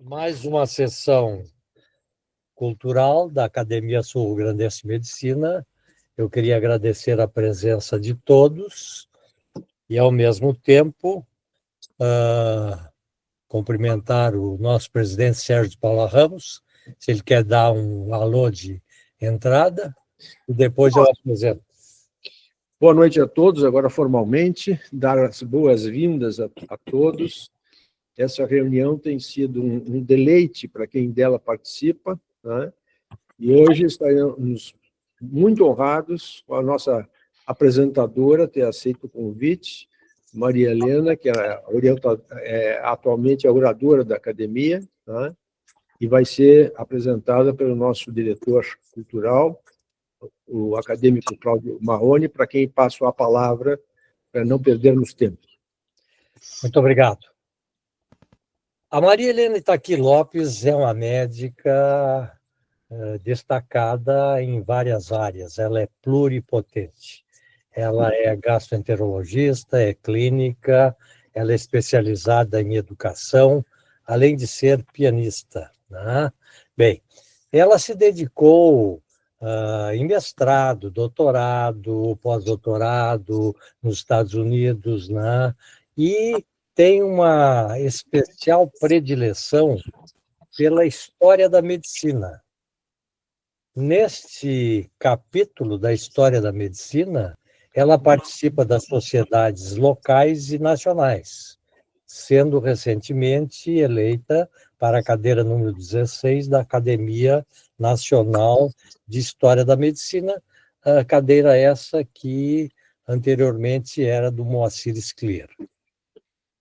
Mais uma sessão cultural da Academia Sul-Grandense de Medicina. Eu queria agradecer a presença de todos e, ao mesmo tempo, cumprimentar o nosso presidente Sérgio Paula Ramos, se ele quer dar um alô de entrada, e depois eu apresento. Boa noite a todos, agora formalmente, dar as boas-vindas a todos. Essa reunião tem sido um deleite para quem dela participa, né? E hoje estamos muito honrados com a nossa apresentadora ter aceito o convite, Maria Helena, que é atualmente a oradora da academia, né? E vai ser apresentada pelo nosso diretor cultural, o acadêmico Cláudio Marrone, para quem passo a palavra, para não perdermos tempo. Muito obrigado. A Maria Helena Itaqui Lopes é uma médica destacada em várias áreas, ela é pluripotente. Ela é gastroenterologista, é clínica, ela é especializada em educação, além de ser pianista, né? Bem, ela se dedicou em mestrado, doutorado, pós-doutorado nos Estados Unidos, né? E tem uma especial predileção pela história da medicina. Neste capítulo da história da medicina, ela participa das sociedades locais e nacionais, sendo recentemente eleita para a cadeira número 16 da Academia Nacional de História da Medicina, a cadeira essa que anteriormente era do Moacir Scliar.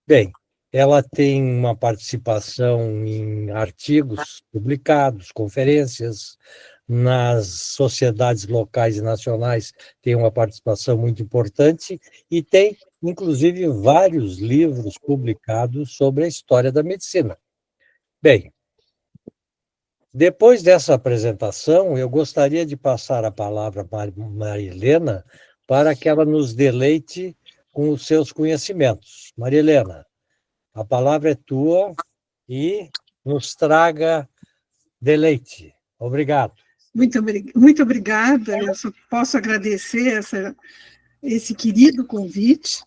Bem, ela tem uma participação em artigos publicados, conferências, nas sociedades locais e nacionais tem uma participação muito importante e tem, inclusive, vários livros publicados sobre a história da medicina. Bem, depois dessa apresentação, eu gostaria de passar a palavra para Maria Helena para que ela nos deleite com os seus conhecimentos. Maria Helena, a palavra é tua e nos traga deleite. Obrigado. Muito obrigada. Eu só posso agradecer esse querido convite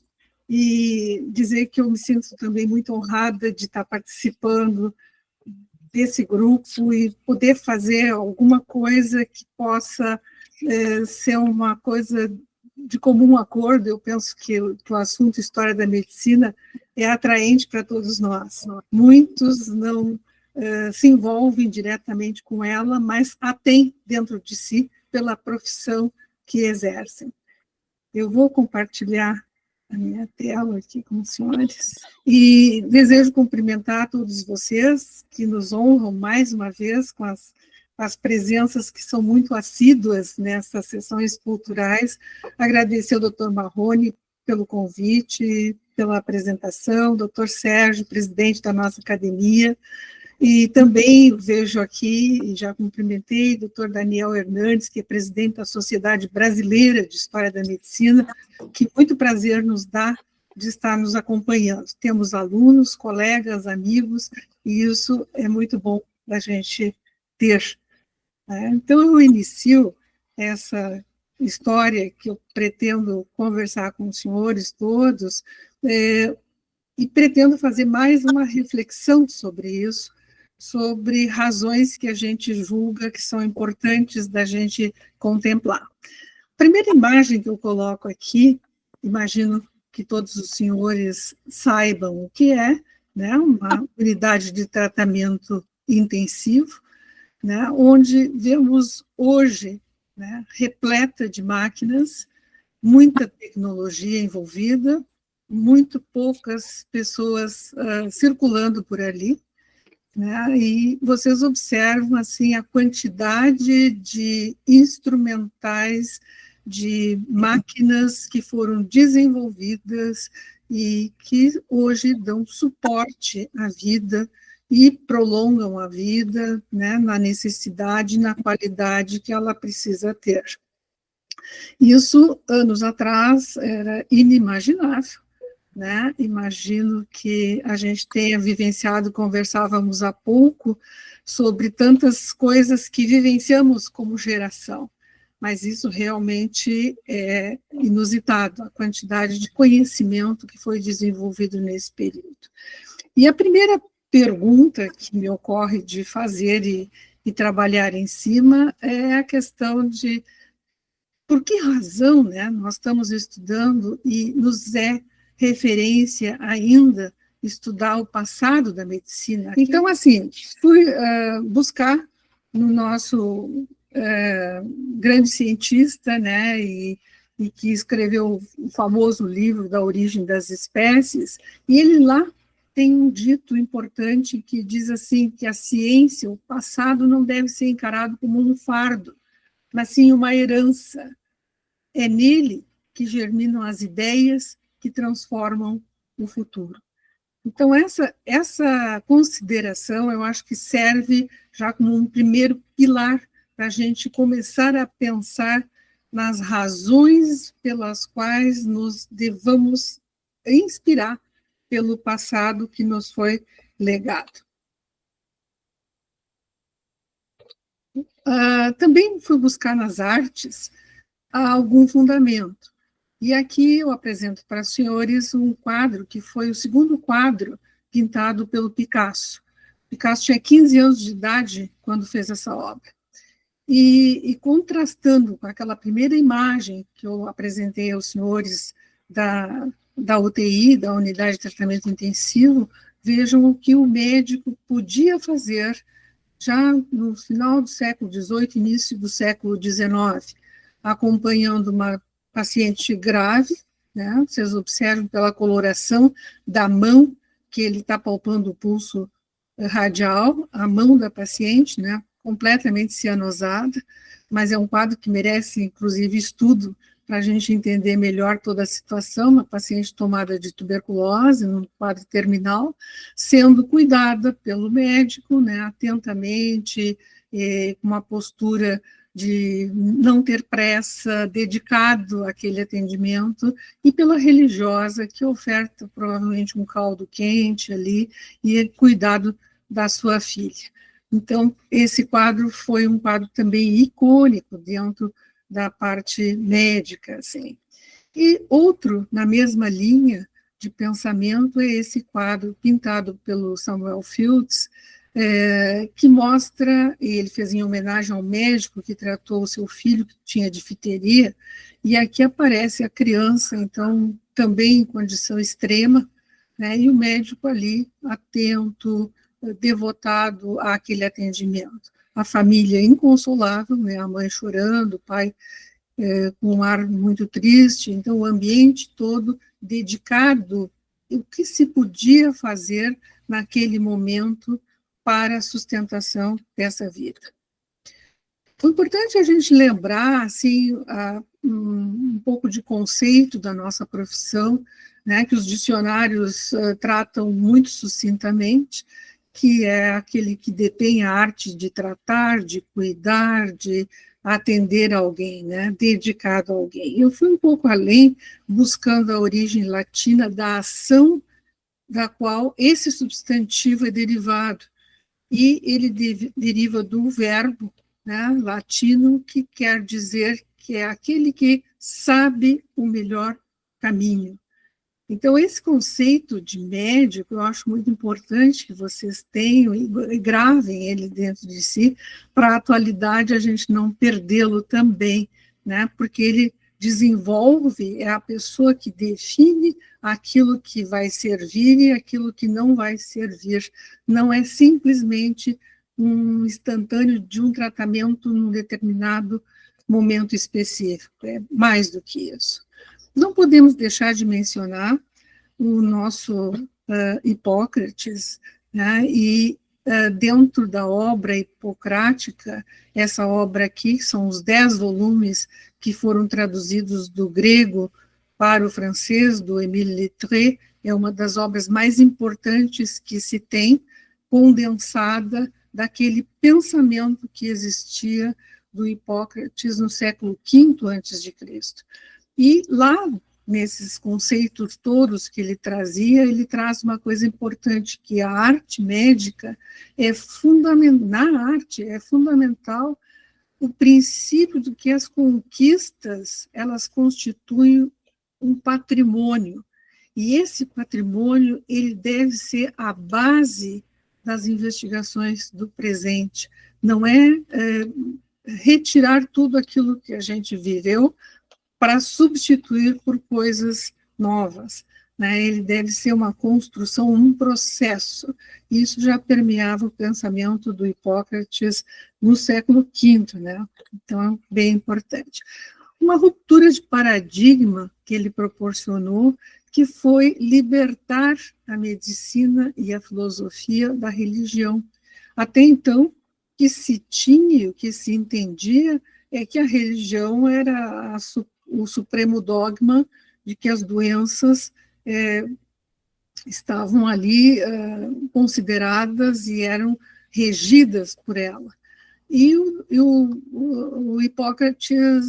e dizer que eu me sinto também muito honrada de estar participando desse grupo e poder fazer alguma coisa que possa ser uma coisa de comum acordo. Eu penso que o assunto História da Medicina é atraente para todos nós. Muitos não se envolvem diretamente com ela, mas a têm dentro de si pela profissão que exercem. Eu vou compartilhar a minha tela aqui com os senhores e desejo cumprimentar todos vocês que nos honram mais uma vez com as presenças que são muito assíduas nessas sessões culturais. Agradecer ao Dr. Marrone pelo convite, pela apresentação, Dr. Sérgio, presidente da nossa academia, e também vejo aqui, e já cumprimentei, o Dr. Daniel Hernandes, que é presidente da Sociedade Brasileira de História da Medicina, que muito prazer nos dá de estar nos acompanhando. Temos alunos, colegas, amigos, e isso é muito bom para a gente ter. Então, eu inicio essa história que eu pretendo conversar com os senhores todos, e pretendo fazer mais uma reflexão sobre isso, sobre razões que a gente julga que são importantes da gente contemplar. A primeira imagem que eu coloco aqui, imagino que todos os senhores saibam o que é, né, uma unidade de tratamento intensivo, né, onde vemos hoje, né, repleta de máquinas, muita tecnologia envolvida, muito poucas pessoas circulando por ali, né? E vocês observam assim a quantidade de instrumentais, de máquinas que foram desenvolvidas e que hoje dão suporte à vida e prolongam a vida, né, na necessidade, na qualidade que ela precisa ter. Isso, anos atrás, era inimaginável, né? Imagino que a gente tenha vivenciado, conversávamos há pouco, sobre tantas coisas que vivenciamos como geração, mas isso realmente é inusitado, a quantidade de conhecimento que foi desenvolvido nesse período. E a primeira pergunta que me ocorre de fazer e trabalhar em cima é a questão de por que razão, né, nós estamos estudando e nos é referência ainda estudar o passado da medicina. Então, assim, fui buscar no nosso grande cientista, né, e que escreveu o famoso livro da origem das espécies, e ele lá tem um dito importante que diz assim, que a ciência, o passado, não deve ser encarado como um fardo, mas sim uma herança. É nele que germinam as ideias que transformam o futuro. Então, essa consideração, eu acho que serve já como um primeiro pilar para a gente começar a pensar nas razões pelas quais nos devamos inspirar pelo passado que nos foi legado. Também fui buscar nas artes algum fundamento. E aqui eu apresento para os senhores um quadro que foi o segundo quadro pintado pelo Picasso. Picasso tinha 15 anos de idade quando fez essa obra. E contrastando com aquela primeira imagem que eu apresentei aos senhores da UTI, da Unidade de Tratamento Intensivo, vejam o que o médico podia fazer já no final do século XVIII, início do século XIX, acompanhando uma paciente grave, né? Vocês observam pela coloração da mão, que ele está palpando o pulso radial, a mão da paciente, né? Completamente cianosada, mas é um quadro que merece, inclusive, estudo para a gente entender melhor toda a situação, uma paciente tomada de tuberculose, num quadro terminal, sendo cuidada pelo médico, né, atentamente, com uma postura de não ter pressa, dedicado àquele atendimento, e pela religiosa, que oferta provavelmente um caldo quente ali, e cuidado da sua filha. Então, esse quadro foi um quadro também icônico dentro da parte médica, assim. E outro, na mesma linha de pensamento, é esse quadro pintado pelo Samuel Fields, que mostra, e ele fez em homenagem ao médico que tratou o seu filho que tinha difteria, e aqui aparece a criança, então, também em condição extrema, né, e o médico ali, atento, devotado àquele atendimento. A família inconsolável, né, a mãe chorando, o pai com um ar muito triste, então o ambiente todo dedicado o que se podia fazer naquele momento para a sustentação dessa vida. É importante a gente lembrar assim, um pouco de conceito da nossa profissão, né, que os dicionários tratam muito sucintamente, que é aquele que detém a arte de tratar, de cuidar, de atender alguém, né, dedicado a alguém. Eu fui um pouco além, buscando a origem latina da ação da qual esse substantivo é derivado, e ele deriva do verbo, né, latino, que quer dizer que é aquele que sabe o melhor caminho. Então, esse conceito de médico, eu acho muito importante que vocês tenham e gravem ele dentro de si, para a atualidade a gente não perdê-lo também, né? Porque ele desenvolve, é a pessoa que define aquilo que vai servir e aquilo que não vai servir. Não é simplesmente um instantâneo de um tratamento num determinado momento específico, é mais do que isso. Não podemos deixar de mencionar o nosso Hipócrates, né? E dentro da obra hipocrática, essa obra aqui, são os 10 volumes que foram traduzidos do grego para o francês, do Émile Lettré, é uma das obras mais importantes que se tem, condensada daquele pensamento que existia do Hipócrates no século V a.C. E lá, nesses conceitos todos que ele trazia, ele traz uma coisa importante, que a arte médica é fundamental, na arte é fundamental o princípio de que as conquistas, elas constituem um patrimônio, e esse patrimônio, ele deve ser a base das investigações do presente, não é, retirar tudo aquilo que a gente viveu para substituir por coisas novas, né? Ele deve ser uma construção, um processo. Isso já permeava o pensamento do Hipócrates no século V, né? Então, é bem importante. Uma ruptura de paradigma que ele proporcionou, que foi libertar a medicina e a filosofia da religião. Até então, o que se tinha, o que se entendia, é que a religião era o supremo dogma de que as doenças estavam ali consideradas e eram regidas por ela. E o Hipócrates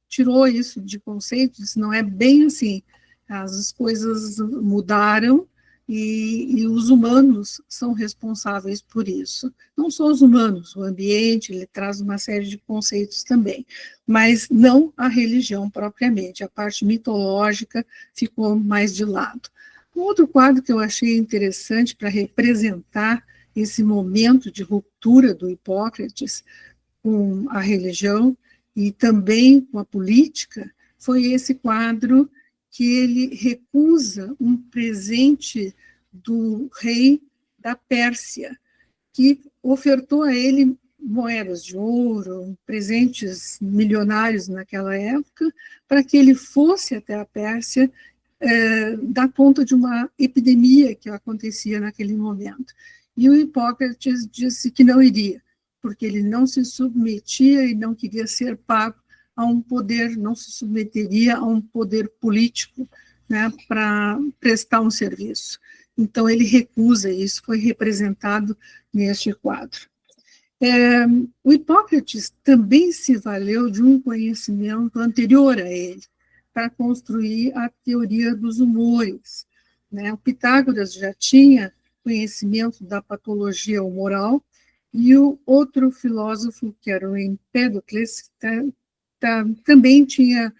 tirou isso de conceitos, não é bem assim, as coisas mudaram e os humanos são responsáveis por isso. Não só os humanos, o ambiente, ele traz uma série de conceitos também, mas não a religião propriamente, a parte mitológica ficou mais de lado. Um outro quadro que eu achei interessante para representar esse momento de ruptura do Hipócrates com a religião e também com a política, foi esse quadro que ele recusa um presente do rei da Pérsia, que ofertou a ele moedas de ouro, presentes milionários naquela época, para que ele fosse até a Pérsia dar conta de uma epidemia que acontecia naquele momento. E o Hipócrates disse que não iria, porque ele não se submetia e não queria ser pago a um poder, não se submeteria a um poder político, né, para prestar um serviço. Então, ele recusa isso, foi representado neste quadro. O Hipócrates também se valeu de um conhecimento anterior a ele, para construir a teoria dos humores, né? O Pitágoras já tinha conhecimento da patologia humoral, e o outro filósofo, que era o Empédocles, também tinha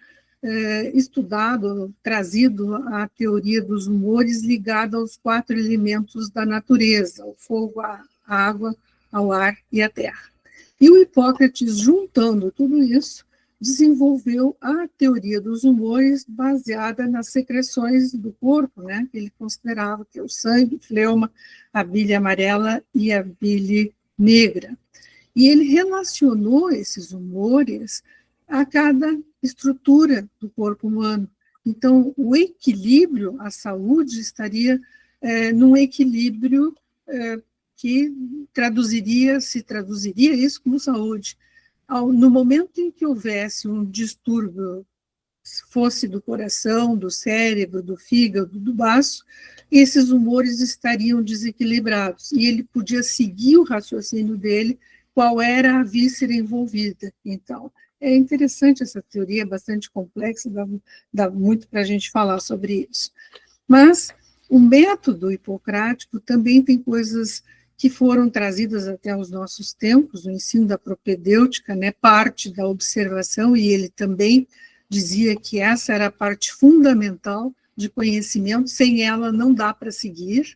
estudado, trazido a teoria dos humores ligada aos 4 elementos da natureza, o fogo, a água, ao ar e a terra. E o Hipócrates, juntando tudo isso, desenvolveu a teoria dos humores baseada nas secreções do corpo, né? Ele considerava que é o sangue, o fleuma, a bile amarela e a bile negra. E ele relacionou esses humores a cada estrutura do corpo humano. Então, o equilíbrio, a saúde, estaria num equilíbrio que se traduziria isso como saúde. No momento em que houvesse um distúrbio, fosse do coração, do cérebro, do fígado, do baço, esses humores estariam desequilibrados, e ele podia seguir o raciocínio dele, qual era a víscera envolvida. Então, é interessante essa teoria, é bastante complexa, dá muito para a gente falar sobre isso. Mas o método hipocrático também tem coisas que foram trazidas até os nossos tempos, o ensino da propedêutica, né, parte da observação, e ele também dizia que essa era a parte fundamental de conhecimento, sem ela não dá para seguir.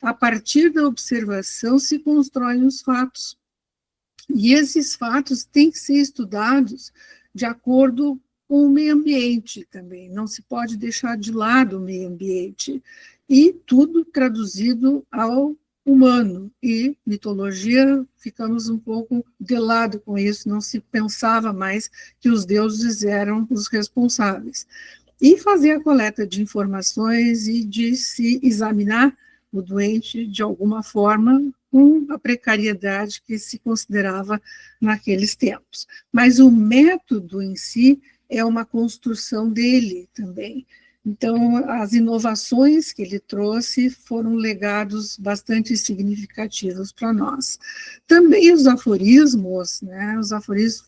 A partir da observação se constroem os fatos, e esses fatos têm que ser estudados de acordo com o meio ambiente também, não se pode deixar de lado o meio ambiente, e tudo traduzido ao humano, e mitologia, ficamos um pouco de lado com isso, não se pensava mais que os deuses eram os responsáveis. E fazer a coleta de informações e de se examinar o doente de alguma forma, com a precariedade que se considerava naqueles tempos. Mas o método em si é uma construção dele também. Então, as inovações que ele trouxe foram legados bastante significativos para nós. Também os aforismos, né,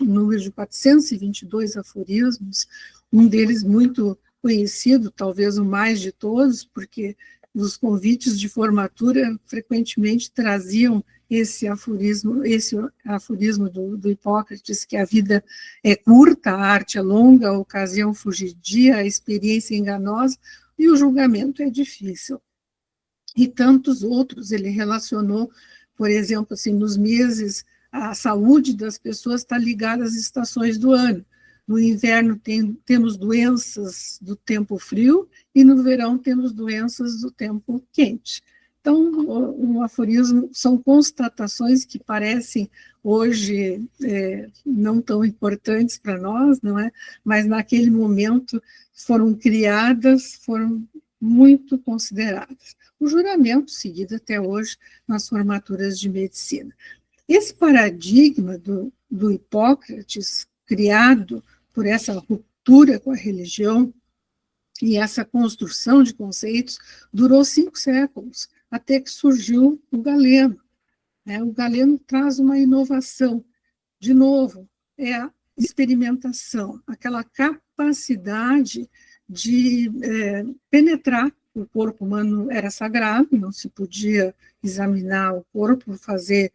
o número de 422 aforismos, um deles muito conhecido, talvez o mais de todos, porque os convites de formatura frequentemente traziam esse aforismo do Hipócrates, que a vida é curta, a arte é longa, a ocasião fugidia, a experiência é enganosa e o julgamento é difícil. E tantos outros ele relacionou, por exemplo, assim, nos meses, a saúde das pessoas está ligada às estações do ano. No inverno temos doenças do tempo frio e no verão temos doenças do tempo quente. Então, o aforismo são constatações que parecem hoje não tão importantes para nós, não é? Mas naquele momento foram criadas, foram muito consideradas. O juramento seguido até hoje nas formaturas de medicina. Esse paradigma do Hipócrates, criado por essa ruptura com a religião e essa construção de conceitos, durou 5 séculos, até que surgiu o Galeno. O Galeno traz uma inovação. De novo, é a experimentação, aquela capacidade de penetrar. O corpo humano era sagrado, não se podia examinar o corpo, fazer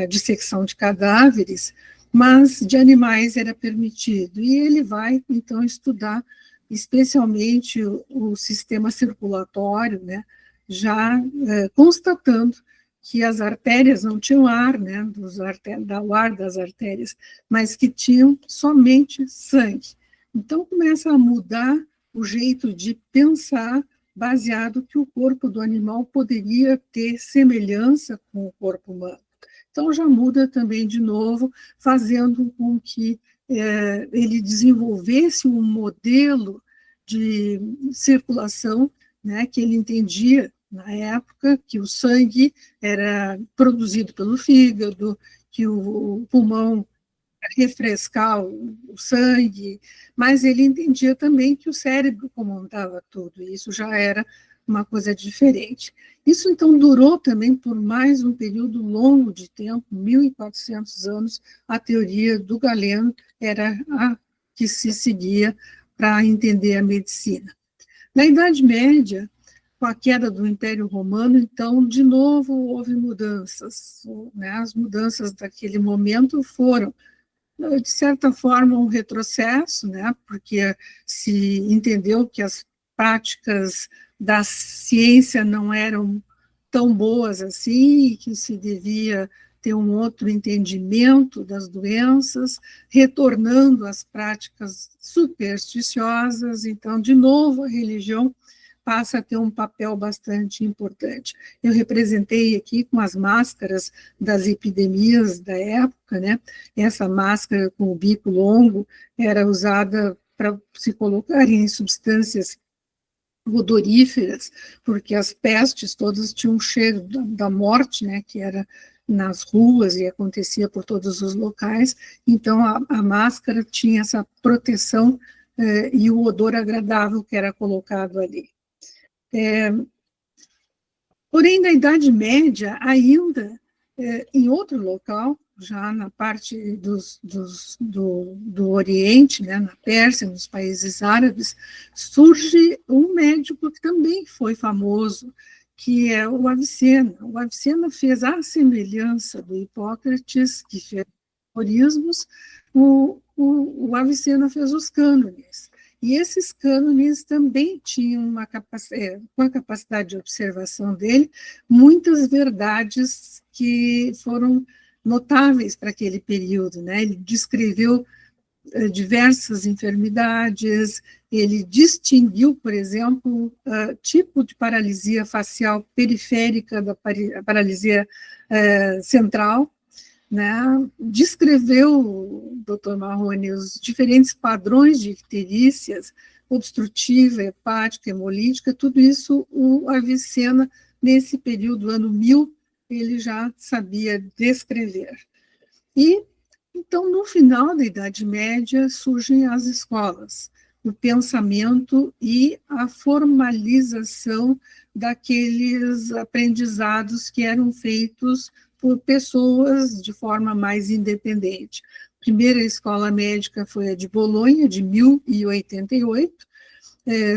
dissecção de cadáveres, mas de animais era permitido. E ele vai, então, estudar especialmente o sistema circulatório, né, já constatando que as artérias não tinham ar, né, do ar das artérias, mas que tinham somente sangue. Então, começa a mudar o jeito de pensar, baseado que o corpo do animal poderia ter semelhança com o corpo humano. Então, já muda também, de novo, fazendo com que ele desenvolvesse um modelo de circulação, né, que ele entendia, na época, que o sangue era produzido pelo fígado, que o pulmão refrescar o sangue, mas ele entendia também que o cérebro comandava tudo, e isso já era uma coisa diferente. Isso, então, durou também por mais um período longo de tempo, 1.400 anos, a teoria do Galeno era a que se seguia para entender a medicina. Na Idade Média, com a queda do Império Romano, então, de novo, houve mudanças, né? As mudanças daquele momento foram, de certa forma, um retrocesso, né? Porque se entendeu que as práticas da ciência não eram tão boas assim, e que se devia ter um outro entendimento das doenças, retornando às práticas supersticiosas. Então, de novo, a religião passa a ter um papel bastante importante. Eu representei aqui com as máscaras das epidemias da época, né? Essa máscara com o bico longo era usada para se colocar em substâncias odoríferas, porque as pestes todas tinham um cheiro da morte, né? Que era nas ruas e acontecia por todos os locais. Então, a máscara tinha essa proteção e o odor agradável que era colocado ali. Porém, na Idade Média, ainda em outro local, já na parte do Oriente, né, na Pérsia, nos países árabes, surge um médico que também foi famoso, que é o Avicena. O Avicena fez a semelhança do Hipócrates, que fez aforismos, o Avicena fez os cânones. E esses cânones também tinham com a capacidade de observação dele, muitas verdades que foram notáveis para aquele período, né? Ele descreveu diversas enfermidades, ele distinguiu, por exemplo, tipo de paralisia facial periférica da paralisia central, né? Descreveu, o Dr. Marrone, os diferentes padrões de icterícias, obstrutiva, hepática, hemolítica, tudo isso o Avicena, nesse período, ano 1000, ele já sabia descrever. E, então, no final da Idade Média, surgem as escolas, o pensamento e a formalização daqueles aprendizados que eram feitos por pessoas de forma mais independente. primeira escola médica foi a de Bolonha, de 1088,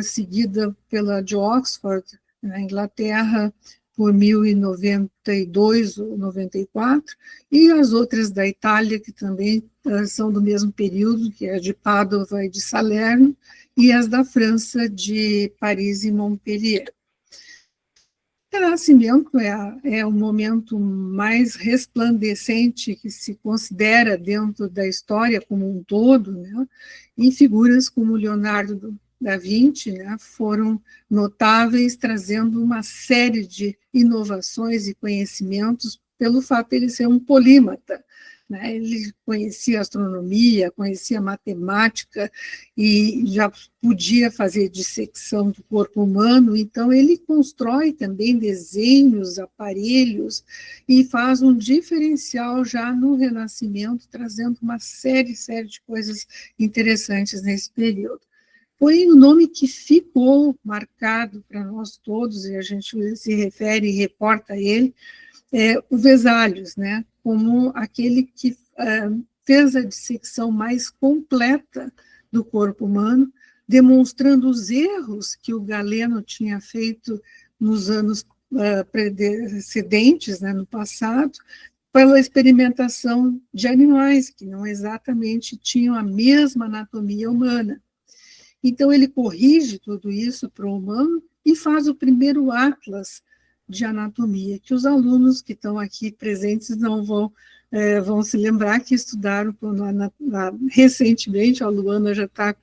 seguida pela de Oxford, na Inglaterra, por 1092 ou 94, e as outras da Itália, que também são do mesmo período, que é a de Pádua e de Salerno, e as da França, de Paris e Montpellier. O Renascimento é o momento mais resplandecente que se considera dentro da história como um todo, né? E figuras como Leonardo da Vinci, né, foram notáveis, trazendo uma série de inovações e conhecimentos pelo fato de ele ser um polímata, né? Ele conhecia astronomia, conhecia matemática e já podia fazer dissecção do corpo humano, então ele constrói também desenhos, aparelhos, e faz um diferencial já no Renascimento, trazendo uma série de coisas interessantes nesse período. Porém, o nome que ficou marcado para nós todos, e a gente se refere e reporta a ele, é o Vesalius, né, como aquele que fez a dissecção mais completa do corpo humano, demonstrando os erros que o Galeno tinha feito nos anos precedentes, né, no passado, pela experimentação de animais, que não exatamente tinham a mesma anatomia humana. Então, ele corrige tudo isso para o humano e faz o primeiro atlas de anatomia, que os alunos que estão aqui presentes não vão se lembrar que estudaram recentemente, a Luana já está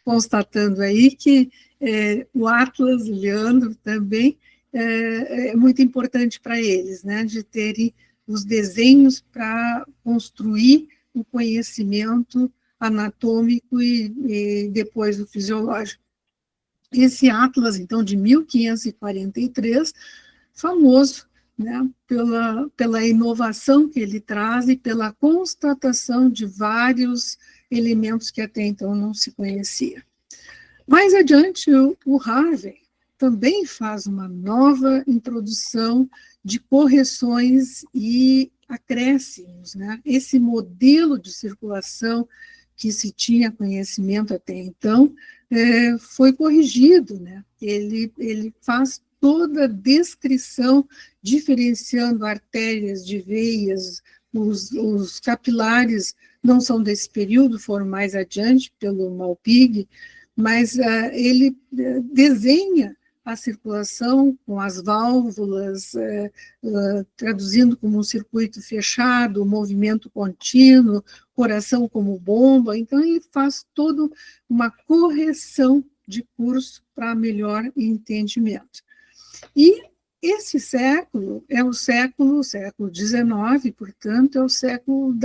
constatando aí que o Atlas, Leandro também, é muito importante para eles, né, de terem os desenhos para construir o conhecimento anatômico e depois o fisiológico. Esse Atlas, então, de 1543, famoso, né, pela inovação que ele traz e pela constatação de vários elementos que até então não se conhecia. Mais adiante, o Harvey também faz uma nova introdução de correções e acréscimos, né? Esse modelo de circulação que se tinha conhecimento até então foi corrigido, né? Ele faz toda a descrição, diferenciando artérias de veias, os capilares não são desse período, foram mais adiante pelo Malpighi, mas ele desenha a circulação com as válvulas, traduzindo como um circuito fechado, movimento contínuo, coração como bomba. Então, ele faz toda uma correção de curso para melhor entendimento. E esse século é o século XIX, portanto, é o século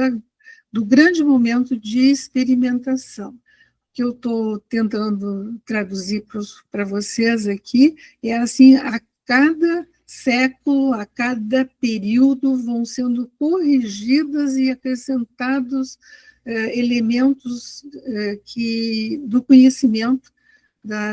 do grande momento de experimentação, que eu estou tentando traduzir para vocês aqui, é assim, a cada século, a cada período vão sendo corrigidas e acrescentados elementos do conhecimento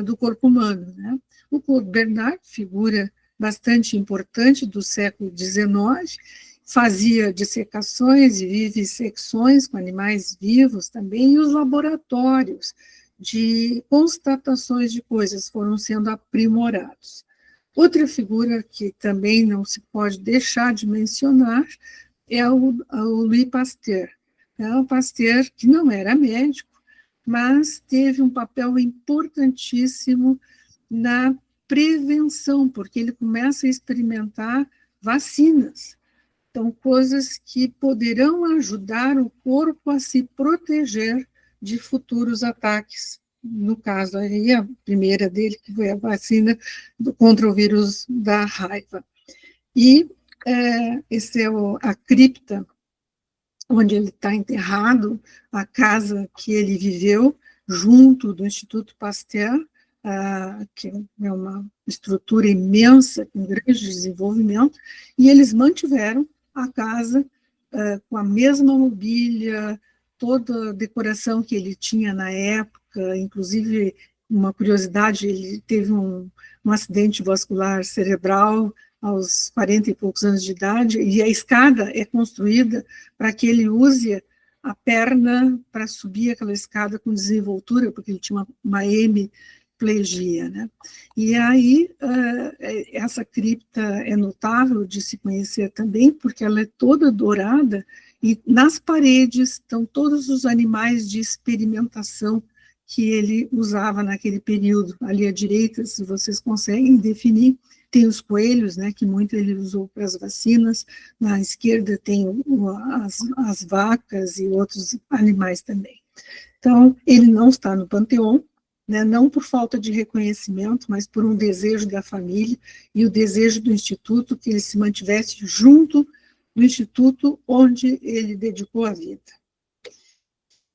do corpo humano, né? O Claude Bernard, figura bastante importante do século XIX, fazia dissecações e vivissecções com animais vivos também, e os laboratórios de constatações de coisas foram sendo aprimorados. Outra figura que também não se pode deixar de mencionar é o Louis Pasteur. O Pasteur, que não era médico, mas teve um papel importantíssimo na prevenção, porque ele começa a experimentar vacinas. Então, coisas que poderão ajudar o corpo a se proteger de futuros ataques. No caso, aí, a primeira dele, que foi a vacina contra o vírus da raiva. E esse é a cripta onde ele está enterrado, a casa que ele viveu, junto do Instituto Pasteur, que é uma estrutura imensa, com grande desenvolvimento, e eles mantiveram a casa com a mesma mobília, toda a decoração que ele tinha na época, inclusive, uma curiosidade, ele teve um acidente vascular cerebral aos 40 e poucos anos de idade, e a escada é construída para que ele use a perna para subir aquela escada com desenvoltura, porque ele tinha uma hemiplegia, né? E aí, essa cripta é notável de se conhecer também, porque ela é toda dourada, e nas paredes estão todos os animais de experimentação que ele usava naquele período. Ali à direita, se vocês conseguem definir, tem os coelhos, né, que muito ele usou para as vacinas. Na esquerda tem as vacas e outros animais também. Então, ele não está no panteão, né, não por falta de reconhecimento, mas por um desejo da família e o desejo do Instituto que ele se mantivesse junto do Instituto onde ele dedicou a vida.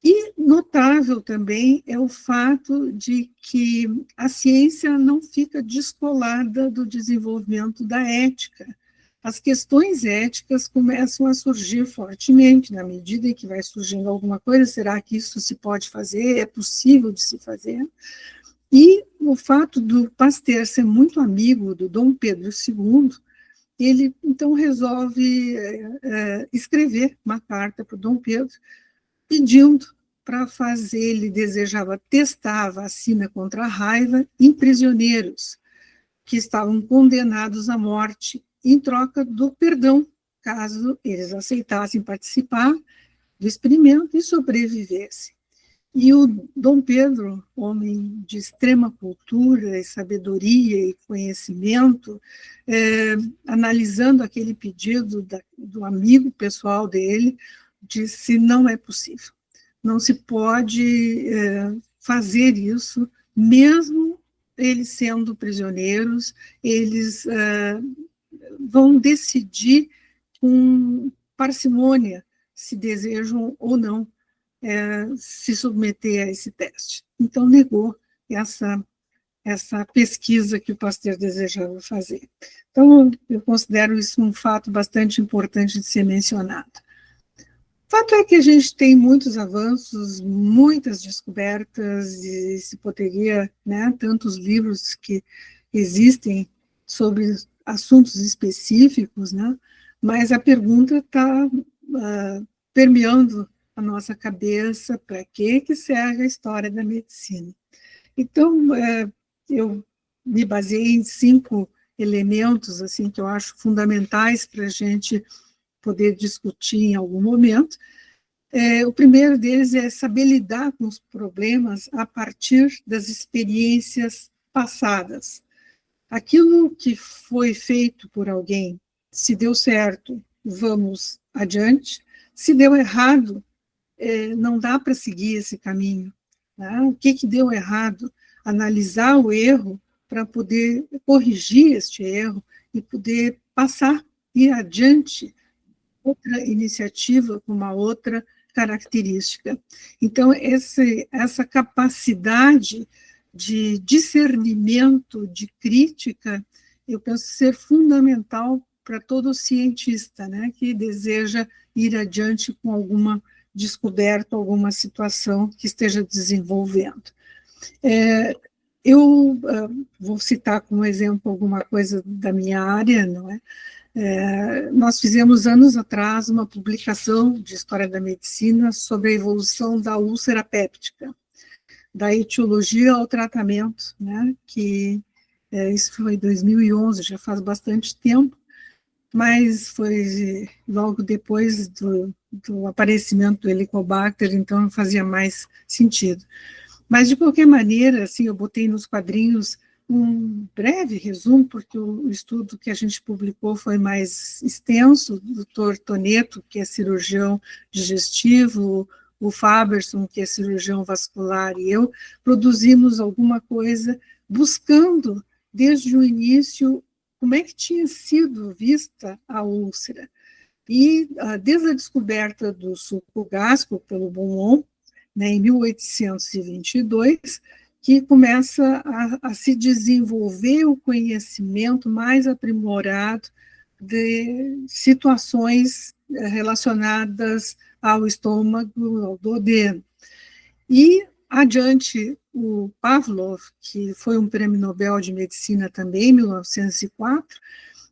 E notável também é o fato de que a ciência não fica descolada do desenvolvimento da ética. As questões éticas começam a surgir fortemente, na medida em que vai surgindo alguma coisa, será que isso se pode fazer, é possível de se fazer? E o fato do Pasteur ser muito amigo do Dom Pedro II, ele então resolve escrever uma carta para o Dom Pedro, pedindo para fazer, ele desejava testar a vacina contra a raiva em prisioneiros que estavam condenados à morte, em troca do perdão, caso eles aceitassem participar do experimento e sobrevivessem. E o Dom Pedro, homem de extrema cultura e sabedoria e conhecimento, analisando aquele pedido do amigo pessoal dele, disse: não é possível, não se pode fazer isso, mesmo eles sendo prisioneiros, eles vão decidir com parcimônia se desejam ou não se submeter a esse teste. Então, negou essa pesquisa que o Pasteur desejava fazer. Então, eu considero isso um fato bastante importante de ser mencionado. O fato é que a gente tem muitos avanços, muitas descobertas, e se poderia, né, tantos livros que existem sobre assuntos específicos, né, mas a pergunta está permeando a nossa cabeça: para que serve a história da medicina? Então, eu me baseei em 5 elementos assim, que eu acho fundamentais para a gente poder discutir em algum momento. O primeiro deles é saber lidar com os problemas a partir das experiências passadas. Aquilo que foi feito por alguém, se deu certo, vamos adiante. Se deu errado, não dá para seguir esse caminho. Né? O que deu errado? Analisar o erro para poder corrigir este erro e poder passar, ir adiante, outra iniciativa com uma outra característica. Então, essa capacidade de discernimento, de crítica, eu penso ser fundamental para todo cientista, né, que deseja ir adiante com alguma descoberta, alguma situação que esteja desenvolvendo. Eu vou citar como exemplo alguma coisa da minha área, não é? Nós fizemos anos atrás uma publicação de História da Medicina sobre a evolução da úlcera péptica, da etiologia ao tratamento, né, que isso foi em 2011, já faz bastante tempo, mas foi logo depois do aparecimento do Helicobacter, então não fazia mais sentido. Mas, de qualquer maneira, assim, eu botei nos quadrinhos um breve resumo, porque o estudo que a gente publicou foi mais extenso. O doutor Toneto, que é cirurgião digestivo, o Faberson, que é cirurgião vascular, e eu produzimos alguma coisa buscando, desde o início, como é que tinha sido vista a úlcera. E desde a descoberta do suco gástrico pelo Beaumont, né, em 1822, que começa a se desenvolver o conhecimento mais aprimorado de situações relacionadas ao estômago, ao duodeno. E, adiante, o Pavlov, que foi um prêmio Nobel de Medicina também, em 1904,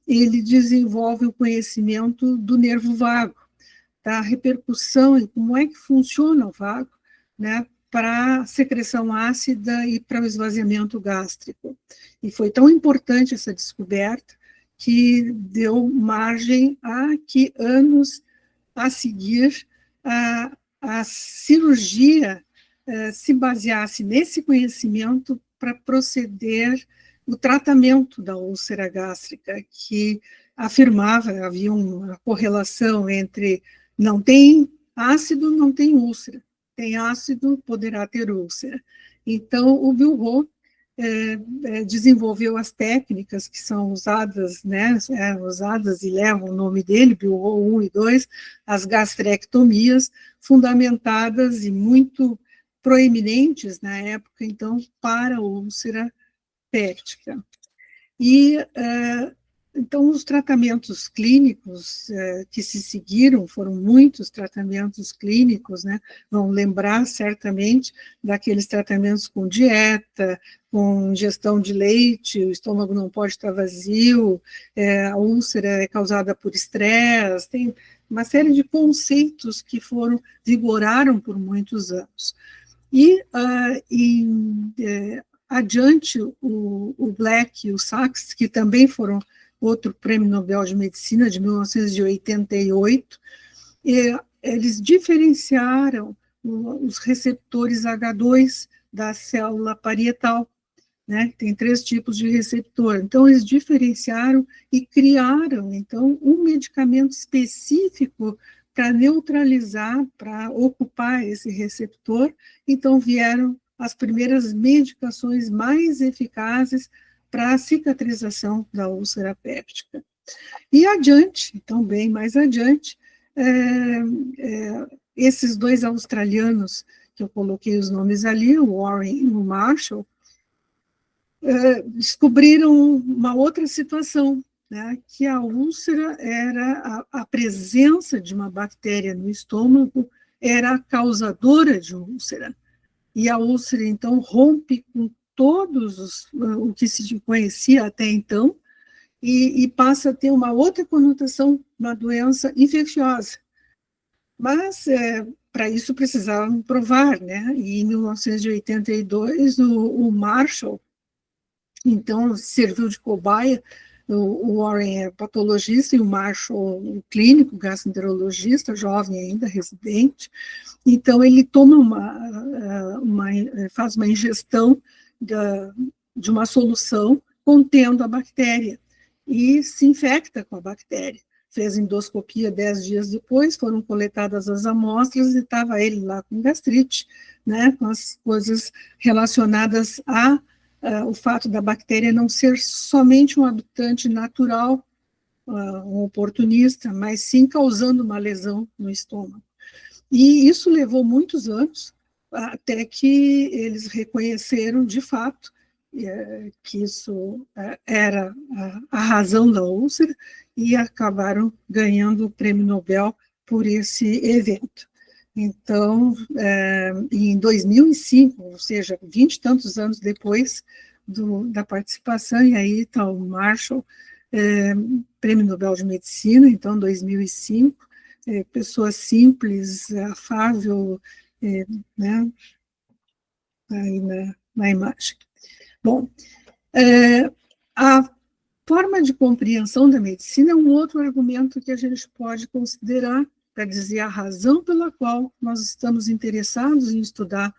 ele desenvolve o conhecimento do nervo vago, da repercussão e como é que funciona o vago, né, para a secreção ácida e para o esvaziamento gástrico. E foi tão importante essa descoberta que deu margem a que anos a seguir a cirurgia se baseasse nesse conhecimento para proceder o tratamento da úlcera gástrica, que afirmava, havia uma correlação entre não tem ácido, não tem úlcera, tem ácido, poderá ter úlcera. Então, o Bill desenvolveu as técnicas que são usadas, né, usadas e levam o nome dele, Bill 1 e 2, as gastrectomias, fundamentadas e muito proeminentes na época, então, para a úlcera péptica. E, então, os tratamentos clínicos que se seguiram, foram muitos tratamentos clínicos, né? Vão lembrar certamente daqueles tratamentos com dieta, com ingestão de leite, o estômago não pode estar vazio, a úlcera é causada por estresse, tem uma série de conceitos que vigoraram por muitos anos. E, adiante, o Black e o Sachs, que também foram outro prêmio Nobel de Medicina, de 1988, eles diferenciaram os receptores H2 da célula parietal, né? Tem 3 tipos de receptor. Então, eles diferenciaram e criaram, então, um medicamento específico para neutralizar, para ocupar esse receptor. Então, vieram as primeiras medicações mais eficazes para a cicatrização da úlcera péptica. E adiante, então bem mais adiante, esses 2 australianos, que eu coloquei os nomes ali, o Warren e o Marshall, descobriram uma outra situação, né, que a úlcera era a presença de uma bactéria no estômago, era a causadora de úlcera. E a úlcera, então, rompe com o que se conhecia até então, e passa a ter uma outra conotação, uma doença infecciosa. Mas, para isso, precisavam provar, né? E em 1982, o Marshall, então, serviu de cobaia. O Warren é patologista e o Marshall, o clínico, gastroenterologista, jovem ainda, residente. Então, ele toma faz uma ingestão de uma solução contendo a bactéria e se infecta com a bactéria. Fez endoscopia 10 dias depois, foram coletadas as amostras e estava ele lá com gastrite, né, com as coisas relacionadas o fato da bactéria não ser somente um habitante natural, um oportunista, mas sim causando uma lesão no estômago. E isso levou muitos anos, até que eles reconheceram, de fato, que isso era a razão da úlcera, e acabaram ganhando o prêmio Nobel por esse evento. Então, em 2005, ou seja, 20 e tantos anos depois da participação, e aí está o Marshall, prêmio Nobel de Medicina, então, 2005, pessoa simples, afável, né, aí na imagem. Bom, a forma de compreensão da medicina é um outro argumento que a gente pode considerar para dizer a razão pela qual nós estamos interessados em estudar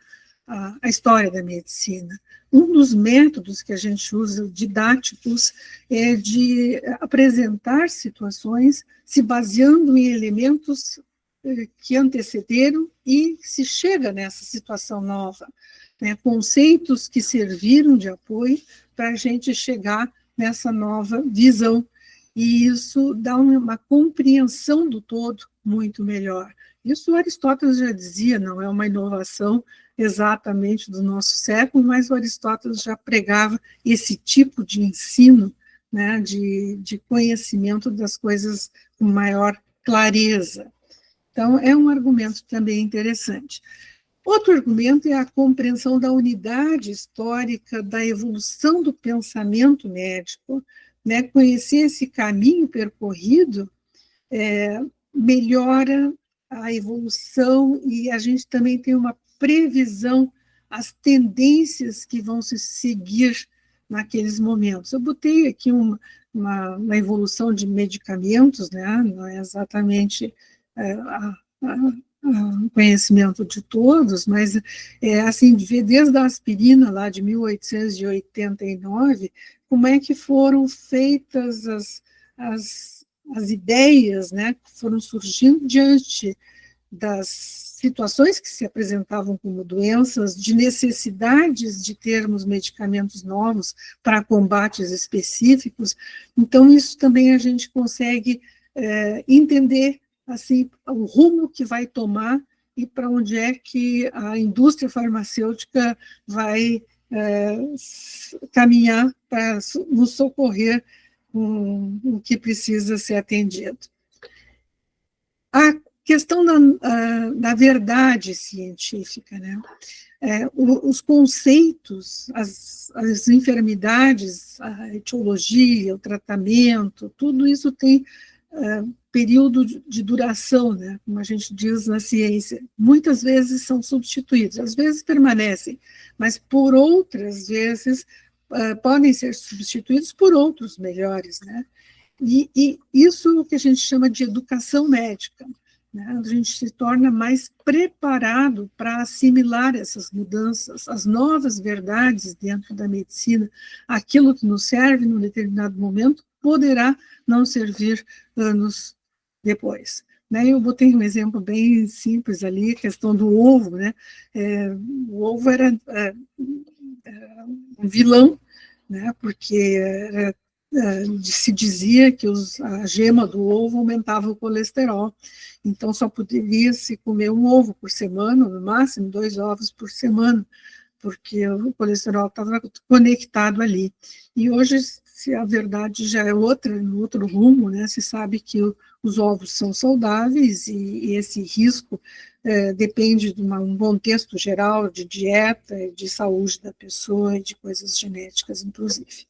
a história da medicina. Um dos métodos que a gente usa, didáticos, é de apresentar situações se baseando em elementos que antecederam e se chega nessa situação nova, né, conceitos que serviram de apoio para a gente chegar nessa nova visão. E isso dá uma compreensão do todo muito melhor. Isso Aristóteles já dizia, não é uma inovação exatamente do nosso século, mas o Aristóteles já pregava esse tipo de ensino, né, de conhecimento das coisas com maior clareza. Então, é um argumento também interessante. Outro argumento é a compreensão da unidade histórica da evolução do pensamento médico, né? Conhecer esse caminho percorrido melhora a evolução, e a gente também tem uma previsão, as tendências que vão se seguir naqueles momentos. Eu botei aqui uma evolução de medicamentos, né? Não é exatamente o conhecimento de todos, mas assim, de ver desde a aspirina lá de 1889, como é que foram feitas as ideias, né, que foram surgindo diante das situações que se apresentavam como doenças, de necessidades de termos medicamentos novos para combates específicos. Então, isso também a gente consegue entender assim, o rumo que vai tomar e para onde é que a indústria farmacêutica vai caminhar para nos socorrer com o que precisa ser atendido. A questão da verdade científica, né? Os conceitos, as enfermidades, a etiologia, o tratamento, tudo isso tem período de duração, né? Como a gente diz na ciência. Muitas vezes são substituídos, às vezes permanecem, mas por outras vezes podem ser substituídos por outros melhores, né? E isso é o que a gente chama de educação médica, né? A gente se torna mais preparado para assimilar essas mudanças, as novas verdades dentro da medicina. Aquilo que nos serve num determinado momento poderá não servir anos depois. Né? Eu botei um exemplo bem simples ali, a questão do ovo, né? O ovo era um vilão, né? Porque se dizia que a gema do ovo aumentava o colesterol, então só poderia se comer um ovo por semana, no máximo 2 ovos por semana, porque o colesterol estava conectado ali. E hoje, se a verdade já é outra, no outro rumo, né, se sabe que os ovos são saudáveis e esse risco depende de um contexto geral de dieta, de saúde da pessoa e de coisas genéticas, inclusive.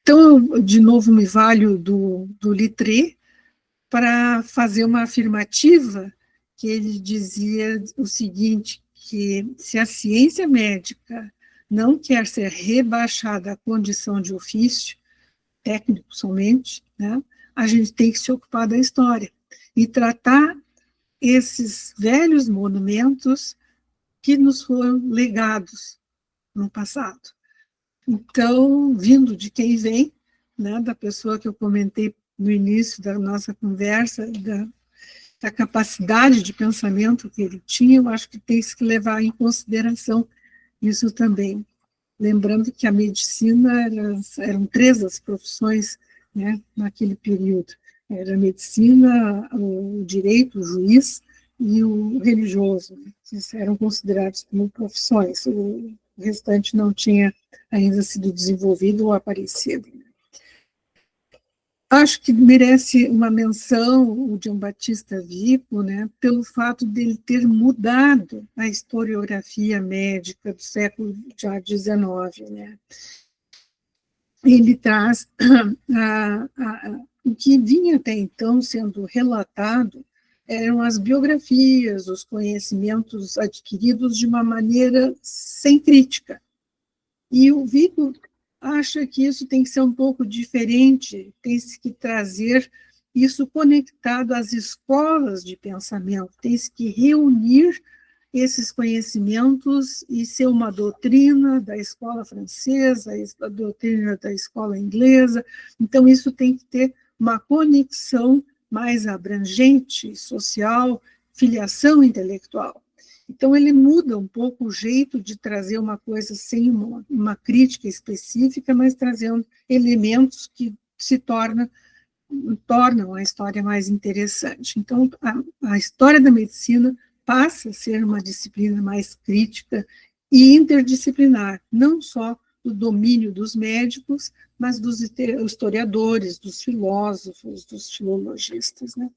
Então, de novo, me valho do Littré para fazer uma afirmativa que ele dizia o seguinte, que se a ciência médica não quer ser rebaixada à condição de ofício, técnico somente, né, a gente tem que se ocupar da história e tratar esses velhos monumentos que nos foram legados no passado. Então, vindo de quem vem, né, da pessoa que eu comentei no início da nossa conversa, da capacidade de pensamento que ele tinha, eu acho que tem que levar em consideração isso também. Lembrando que a medicina eram 3 as profissões, né, naquele período. Era a medicina, o direito, o juiz e o religioso, né, que eram considerados como profissões. O restante não tinha ainda sido desenvolvido ou aparecido. Acho que merece uma menção o Giambattista Vico, né, pelo fato dele ter mudado a historiografia médica do século XIX. Né. Ele traz o que vinha até então sendo relatado eram as biografias, os conhecimentos adquiridos de uma maneira sem crítica. E o Vico acha que isso tem que ser um pouco diferente, tem que trazer isso conectado às escolas de pensamento, tem que reunir esses conhecimentos e ser uma doutrina da escola francesa, a doutrina da escola inglesa. Então, isso tem que ter uma conexão mais abrangente, social, filiação intelectual. Então, ele muda um pouco o jeito de trazer uma coisa sem uma crítica específica, mas trazendo elementos que tornam a história mais interessante. Então, a história da medicina passa a ser uma disciplina mais crítica e interdisciplinar, não só do domínio dos médicos, mas dos historiadores, dos filósofos, dos filologistas. Né?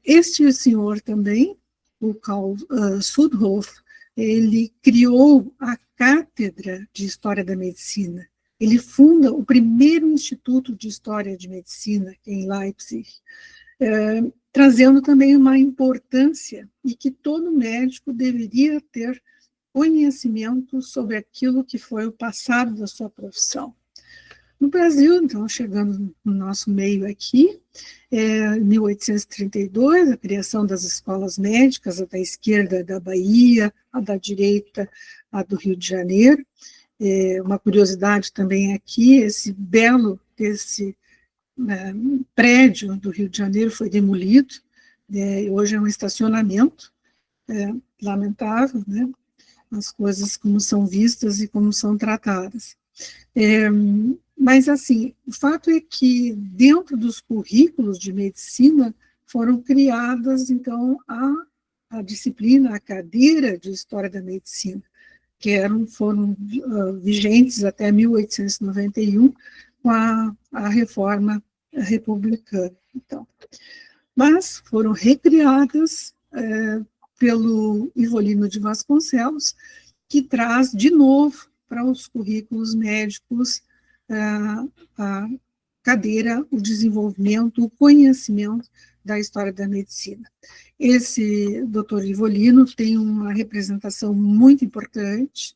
Este senhor também, o Karl Sudhoff, ele criou a Cátedra de História da Medicina. Ele funda o primeiro Instituto de História de Medicina em Leipzig. trazendo também uma importância e que todo médico deveria ter conhecimento sobre aquilo que foi o passado da sua profissão. No Brasil, então, chegando no nosso meio aqui, em 1832, a criação das escolas médicas, a da esquerda da Bahia, a da direita, a do Rio de Janeiro. Uma curiosidade também aqui, esse prédio do Rio de Janeiro foi demolido, hoje é um estacionamento, lamentável, né? As coisas como são vistas e como são tratadas. Mas, assim, o fato é que, dentro dos currículos de medicina, foram criadas, então, a disciplina, a cadeira de História da Medicina, que foram vigentes até 1891, com a reforma republicana. Então. Mas foram recriadas pelo Ivolino de Vasconcelos, que traz, de novo, para os currículos médicos, a cadeira, o desenvolvimento, o conhecimento da história da medicina. Esse doutor Ivolino tem uma representação muito importante,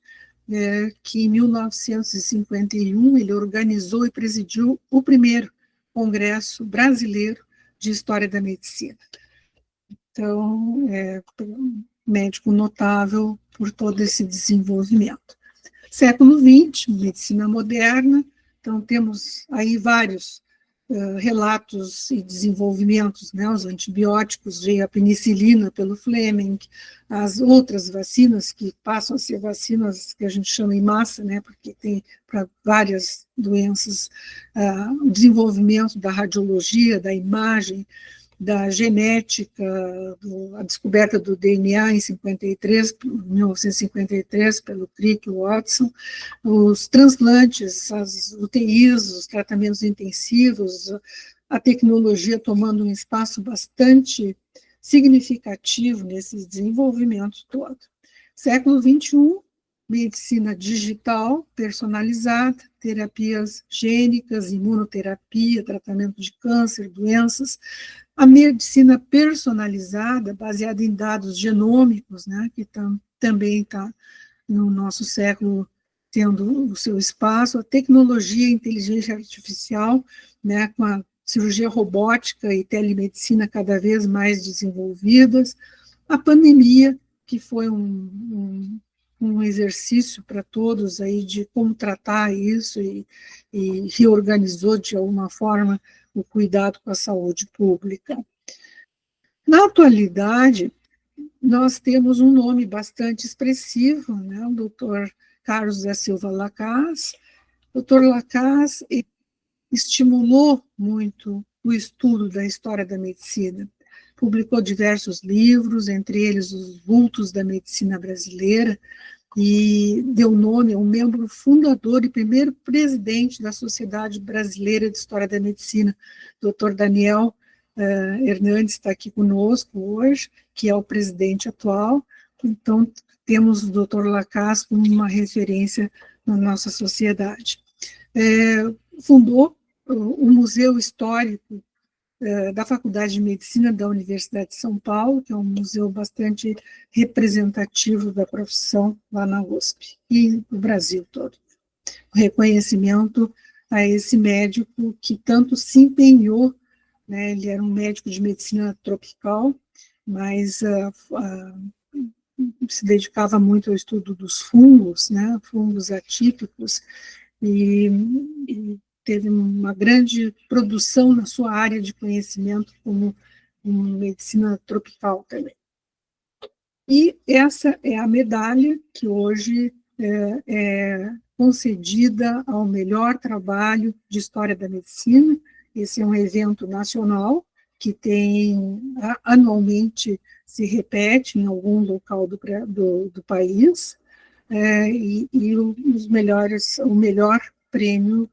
que em 1951 ele organizou e presidiu o primeiro Congresso Brasileiro de História da Medicina. Então, um médico notável por todo esse desenvolvimento. Século XX, medicina moderna, então temos aí vários relatos e desenvolvimentos, né? Os antibióticos, veio a penicilina pelo Fleming, as outras vacinas que passam a ser vacinas que a gente chama em massa, né? Porque tem para várias doenças, o desenvolvimento da radiologia, da imagem, da genética, a descoberta do DNA em 1953, pelo Crick e Watson, os transplantes, as UTIs, os tratamentos intensivos, a tecnologia tomando um espaço bastante significativo nesse desenvolvimento todo. Século XXI, medicina digital, personalizada, terapias gênicas, imunoterapia, tratamento de câncer, doenças, a medicina personalizada, baseada em dados genômicos, né, que também está no nosso século tendo o seu espaço, a tecnologia e inteligência artificial, né, com a cirurgia robótica e telemedicina cada vez mais desenvolvidas, a pandemia, que foi um exercício para todos aí de como tratar isso e reorganizou de alguma forma o cuidado com a saúde pública. Na atualidade, nós temos um nome bastante expressivo, né? O doutor Carlos da Silva Lacaze. O doutor Lacaze estimulou muito o estudo da história da medicina. Publicou diversos livros, entre eles Os Vultos da Medicina Brasileira, e deu nome a um membro fundador e primeiro presidente da Sociedade Brasileira de História da Medicina, Dr. Daniel Hernandes está aqui conosco hoje, que é o presidente atual. Então, temos o Dr. Lacaze como uma referência na nossa sociedade. Fundou o Museu Histórico da Faculdade de Medicina da Universidade de São Paulo, que é um museu bastante representativo da profissão lá na USP e no Brasil todo. O reconhecimento a esse médico que tanto se empenhou, né, ele era um médico de medicina tropical, mas se dedicava muito ao estudo dos fungos, né, fungos atípicos, e teve uma grande produção na sua área de conhecimento como medicina tropical também. E essa é a medalha que hoje é concedida ao melhor trabalho de história da medicina. Esse é um evento nacional que anualmente se repete em algum local do país, e o melhor prêmio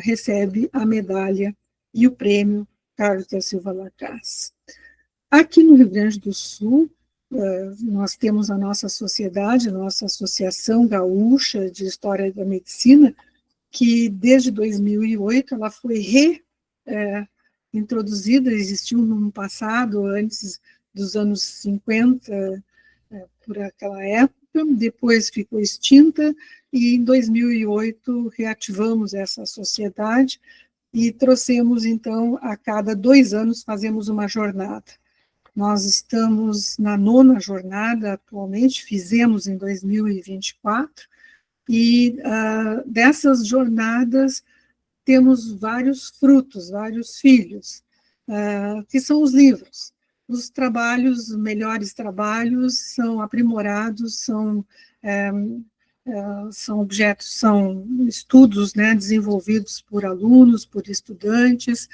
recebe a medalha e o prêmio Carlos da Silva Lacaze. Aqui no Rio Grande do Sul, nós temos a nossa sociedade, a nossa Associação Gaúcha de História da Medicina, que desde 2008 ela foi introduzida, existiu no passado, antes dos anos 50, por aquela época, depois ficou extinta, e em 2008 reativamos essa sociedade e trouxemos, então, a cada 2 anos fazemos uma jornada. Nós estamos na 9ª jornada atualmente, fizemos em 2024, e dessas jornadas temos vários frutos, vários filhos, que são os livros. Os trabalhos, os melhores trabalhos, são aprimorados, são objetos, são estudos, né, desenvolvidos por alunos, por estudantes,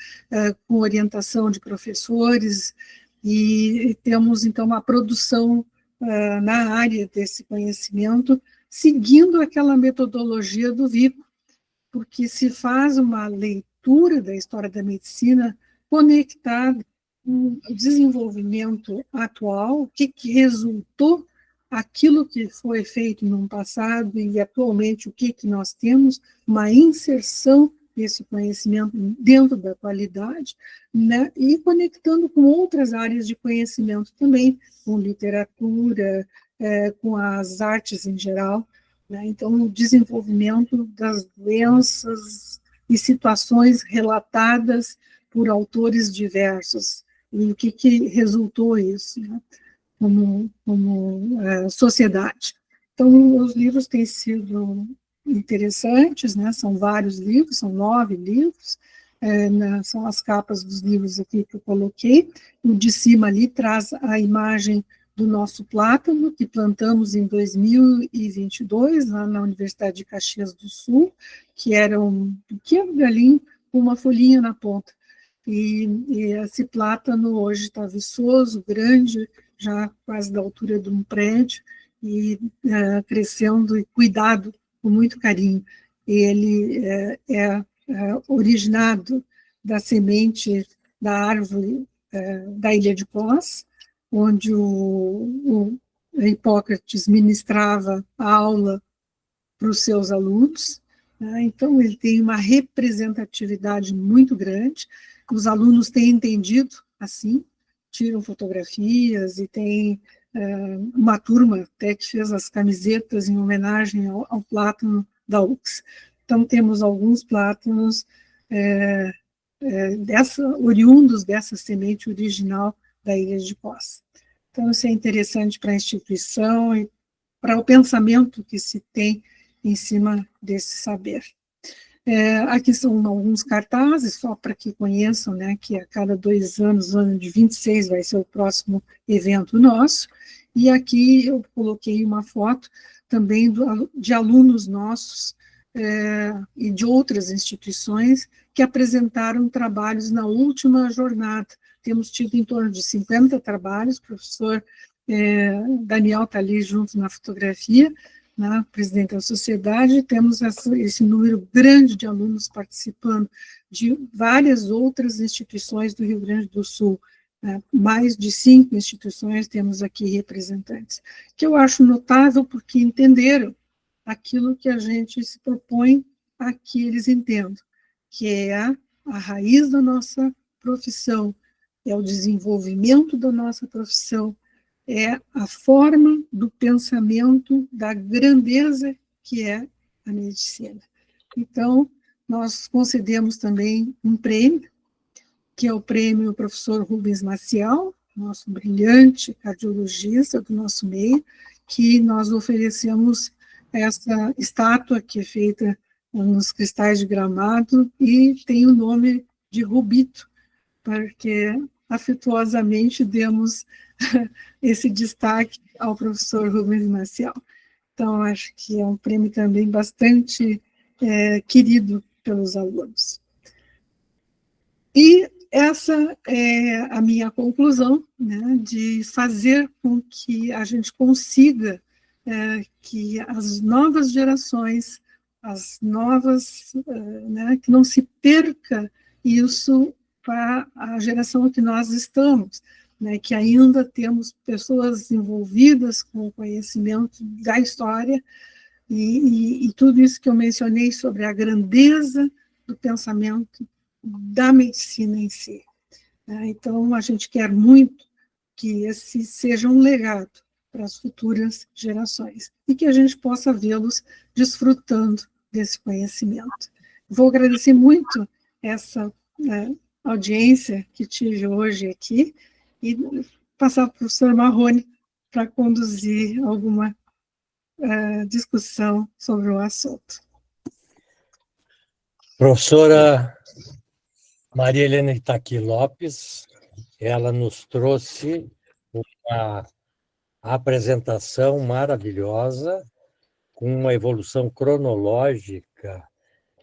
com orientação de professores, e temos, então, uma produção na área desse conhecimento, seguindo aquela metodologia do Vico, porque se faz uma leitura da história da medicina conectada com o desenvolvimento atual, o que resultou, aquilo que foi feito no passado e atualmente o que nós temos, uma inserção desse conhecimento dentro da qualidade, né, e conectando com outras áreas de conhecimento também, com literatura, com as artes em geral, né? Então, o desenvolvimento das doenças e situações relatadas por autores diversos, e o que resultou isso, né, como sociedade. Então, os livros têm sido interessantes, né? São vários livros, são 9 livros, são as capas dos livros aqui que eu coloquei. O de cima ali traz a imagem do nosso plátano, que plantamos em 2022, lá na Universidade de Caxias do Sul, que era um pequeno galinho com uma folhinha na ponta. E esse plátano hoje está viçoso, grande, já quase da altura de um prédio, e crescendo e cuidado com muito carinho. Ele é originado da semente da árvore da Ilha de Foz, onde o Hipócrates ministrava a aula para os seus alunos, né? Então, ele tem uma representatividade muito grande, os alunos têm entendido assim, tiram fotografias, e tem uma turma até que fez as camisetas em homenagem ao plátano da UX. Então, temos alguns plátanos oriundos dessa semente original da Ilha de Foz. Então, isso é interessante para a instituição e para o pensamento que se tem em cima desse saber. Aqui são alguns cartazes, só para que conheçam, né, que a cada 2 anos, no ano de 26, vai ser o próximo evento nosso, e aqui eu coloquei uma foto também de alunos nossos e de outras instituições que apresentaram trabalhos na última jornada. Temos tido em torno de 50 trabalhos, o professor Daniel está ali junto na fotografia, né, presidente da sociedade, temos esse número grande de alunos participando de várias outras instituições do Rio Grande do Sul, né, mais de 5 instituições temos aqui representantes, que eu acho notável porque entenderam aquilo que a gente se propõe a que eles entendam, que é a raiz da nossa profissão, é o desenvolvimento da nossa profissão, é a forma do pensamento da grandeza que é a medicina. Então, nós concedemos também um prêmio, que é o prêmio professor Rubens Maciel, nosso brilhante cardiologista do nosso meio, que nós oferecemos essa estátua que é feita nos cristais de Gramado e tem o nome de Rubito, porque afetuosamente demos esse destaque ao professor Rubens Maciel. Então, acho que é um prêmio também bastante querido pelos alunos. E essa é a minha conclusão, né, de fazer com que a gente consiga que as novas gerações, as novas, né, que não se perca isso para a geração que nós estamos, né, que ainda temos pessoas envolvidas com o conhecimento da história e tudo isso que eu mencionei sobre a grandeza do pensamento da medicina em si. Então, a gente quer muito que esse seja um legado para as futuras gerações e que a gente possa vê-los desfrutando desse conhecimento. Vou agradecer muito essa audiência que tive hoje aqui e passar para o professor Marrone para conduzir alguma discussão sobre o assunto. Professora Maria Helena Itaqui Lopes, ela nos trouxe uma apresentação maravilhosa, com uma evolução cronológica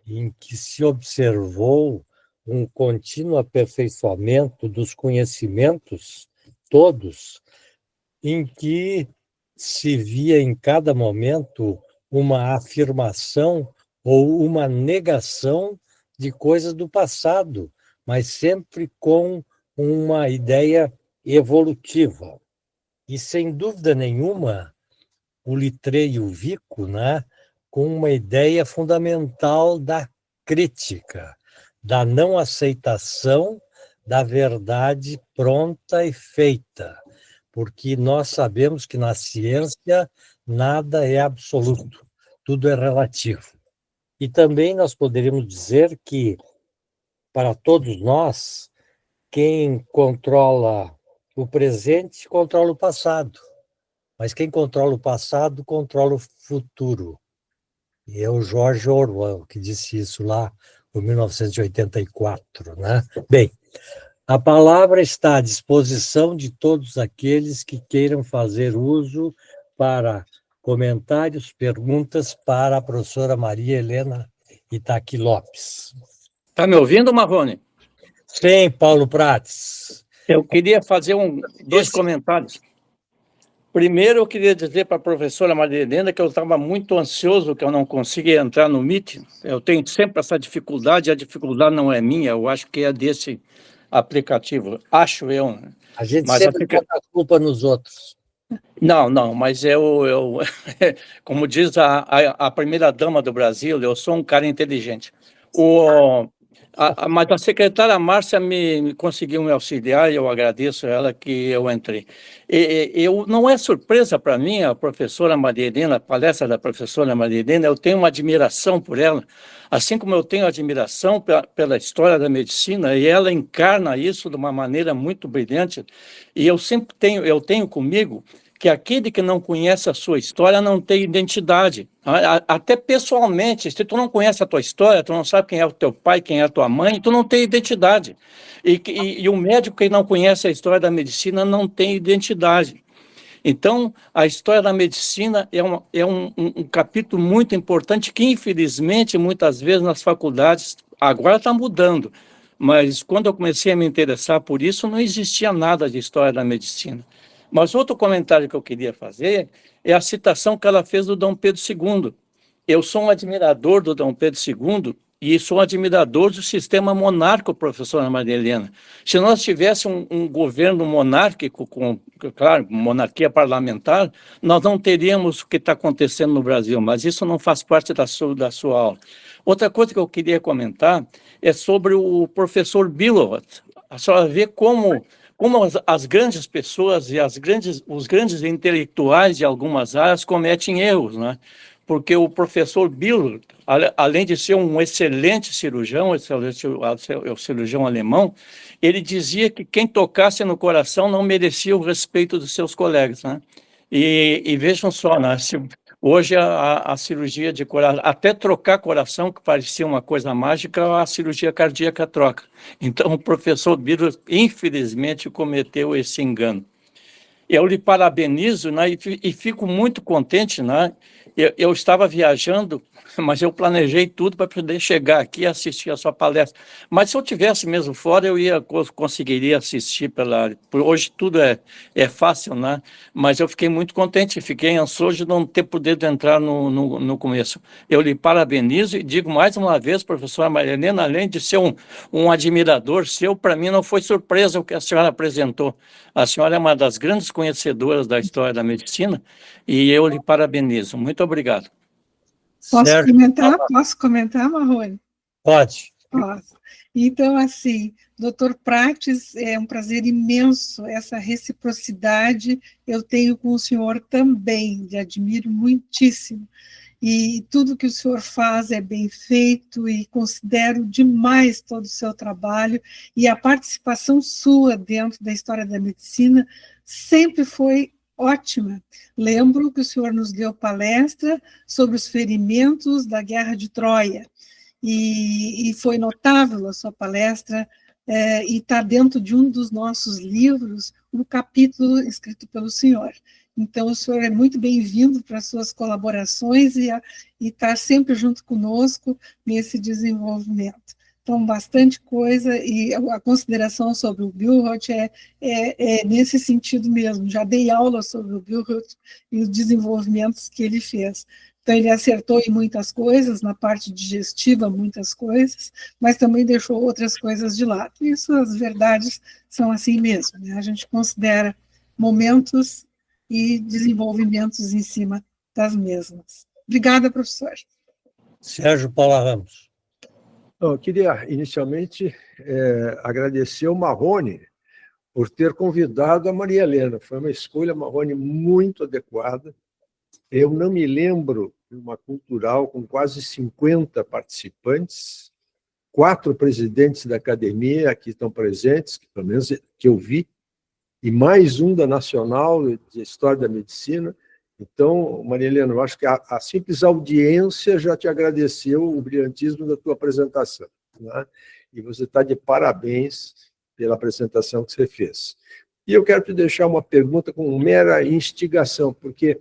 em que se observou um contínuo aperfeiçoamento dos conhecimentos todos, em que se via em cada momento uma afirmação ou uma negação de coisas do passado, mas sempre com uma ideia evolutiva. E, sem dúvida nenhuma, o Littré e o Vico, né, com uma ideia fundamental da crítica, da não aceitação da verdade pronta e feita, porque nós sabemos que na ciência nada é absoluto, tudo é relativo. E também nós poderíamos dizer que, para todos nós, quem controla o presente controla o passado, mas quem controla o passado controla o futuro. E é o George Orwell que disse isso lá em 1984, né? Bem, a palavra está à disposição de todos aqueles que queiram fazer uso para comentários, perguntas para a professora Maria Helena Itaqui Lopes. Está me ouvindo, Marrone? Sim, Paulo Prates. Eu queria fazer dois comentários. Primeiro, eu queria dizer para a professora Maria Helena que eu estava muito ansioso, que eu não conseguia entrar no Meet. Eu tenho sempre essa dificuldade, a dificuldade não é minha, eu acho que é desse aplicativo, acho eu. Né? A gente mas sempre bota a culpa nos outros. Não, mas eu como diz a primeira-dama do Brasil, eu sou um cara inteligente. Mas a secretária Márcia me conseguiu me auxiliar e eu agradeço a ela que eu entrei. Não é surpresa para mim a professora Maria Helena, a palestra da professora Maria Helena, eu tenho uma admiração por ela, assim como eu tenho admiração pela história da medicina, e ela encarna isso de uma maneira muito brilhante. E eu sempre tenho comigo que aquele que não conhece a sua história não tem identidade. Até pessoalmente, se tu não conhece a tua história, tu não sabe quem é o teu pai, quem é a tua mãe, tu não tem identidade. E o médico que não conhece a história da medicina não tem identidade. Então, a história da medicina é um capítulo muito importante que, infelizmente, muitas vezes nas faculdades, agora está mudando, mas quando eu comecei a me interessar por isso, não existia nada de história da medicina. Mas outro comentário que eu queria fazer é a citação que ela fez do Dom Pedro II. Eu sou um admirador do Dom Pedro II e sou um admirador do sistema monárquico, professora Maria Helena. Se nós tivéssemos um governo monárquico, com, claro, monarquia parlamentar, nós não teríamos o que está acontecendo no Brasil, mas isso não faz parte da sua aula. Outra coisa que eu queria comentar é sobre o professor Billowat. A senhora vê como as grandes pessoas e os grandes intelectuais de algumas áreas cometem erros, né? Porque o professor Billowat, além de ser um excelente cirurgião, o cirurgião alemão, ele dizia que quem tocasse no coração não merecia o respeito dos seus colegas, né? E vejam só, né? Hoje a cirurgia de coração, até trocar coração, que parecia uma coisa mágica, a cirurgia cardíaca troca. Então o professor Billowat, infelizmente, cometeu esse engano. Eu lhe parabenizo, né, e fico muito contente, né? Eu estava viajando, mas eu planejei tudo para poder chegar aqui e assistir a sua palestra. Mas se eu tivesse mesmo fora, conseguiria assistir hoje tudo é fácil, né? Mas eu fiquei muito contente, fiquei ansioso de não ter podido entrar no começo. Eu lhe parabenizo e digo mais uma vez, professora Maria Helena, além de ser um admirador seu, para mim não foi surpresa o que a senhora apresentou. A senhora é uma das grandes conhecedoras da história da medicina e eu lhe parabenizo. Muito obrigado. Posso comentar, Marrone? Pode. Nossa. Então, assim, doutor Prates, é um prazer imenso, essa reciprocidade eu tenho com o senhor também, lhe admiro muitíssimo. E tudo que o senhor faz é bem feito e considero demais todo o seu trabalho, e a participação sua dentro da história da medicina sempre foi ótima. Lembro que o senhor nos deu palestra sobre os ferimentos da Guerra de Troia, e foi notável a sua palestra, e está dentro de um dos nossos livros, um capítulo escrito pelo senhor. Então, o senhor é muito bem-vindo para as suas colaborações e estar sempre junto conosco nesse desenvolvimento. Então, bastante coisa, e a consideração sobre o Billroth é nesse sentido mesmo. Já dei aula sobre o Billroth e os desenvolvimentos que ele fez. Então, ele acertou em muitas coisas, na parte digestiva, muitas coisas, mas também deixou outras coisas de lado. Isso, as verdades são assim mesmo, né? A gente considera momentos e desenvolvimentos em cima das mesmas. Obrigada, professor. Sérgio Paula Ramos. Eu queria, inicialmente, agradecer ao Marrone por ter convidado a Maria Helena. Foi uma escolha, Marrone, muito adequada. Eu não me lembro de uma cultural com quase 50 participantes, 4 presidentes da academia aqui estão presentes, que, pelo menos que eu vi, e mais um da Nacional de História da Medicina. Então, Maria Helena, eu acho que a simples audiência já te agradeceu o brilhantismo da tua apresentação, né? E você está de parabéns pela apresentação que você fez. E eu quero te deixar uma pergunta com mera instigação, porque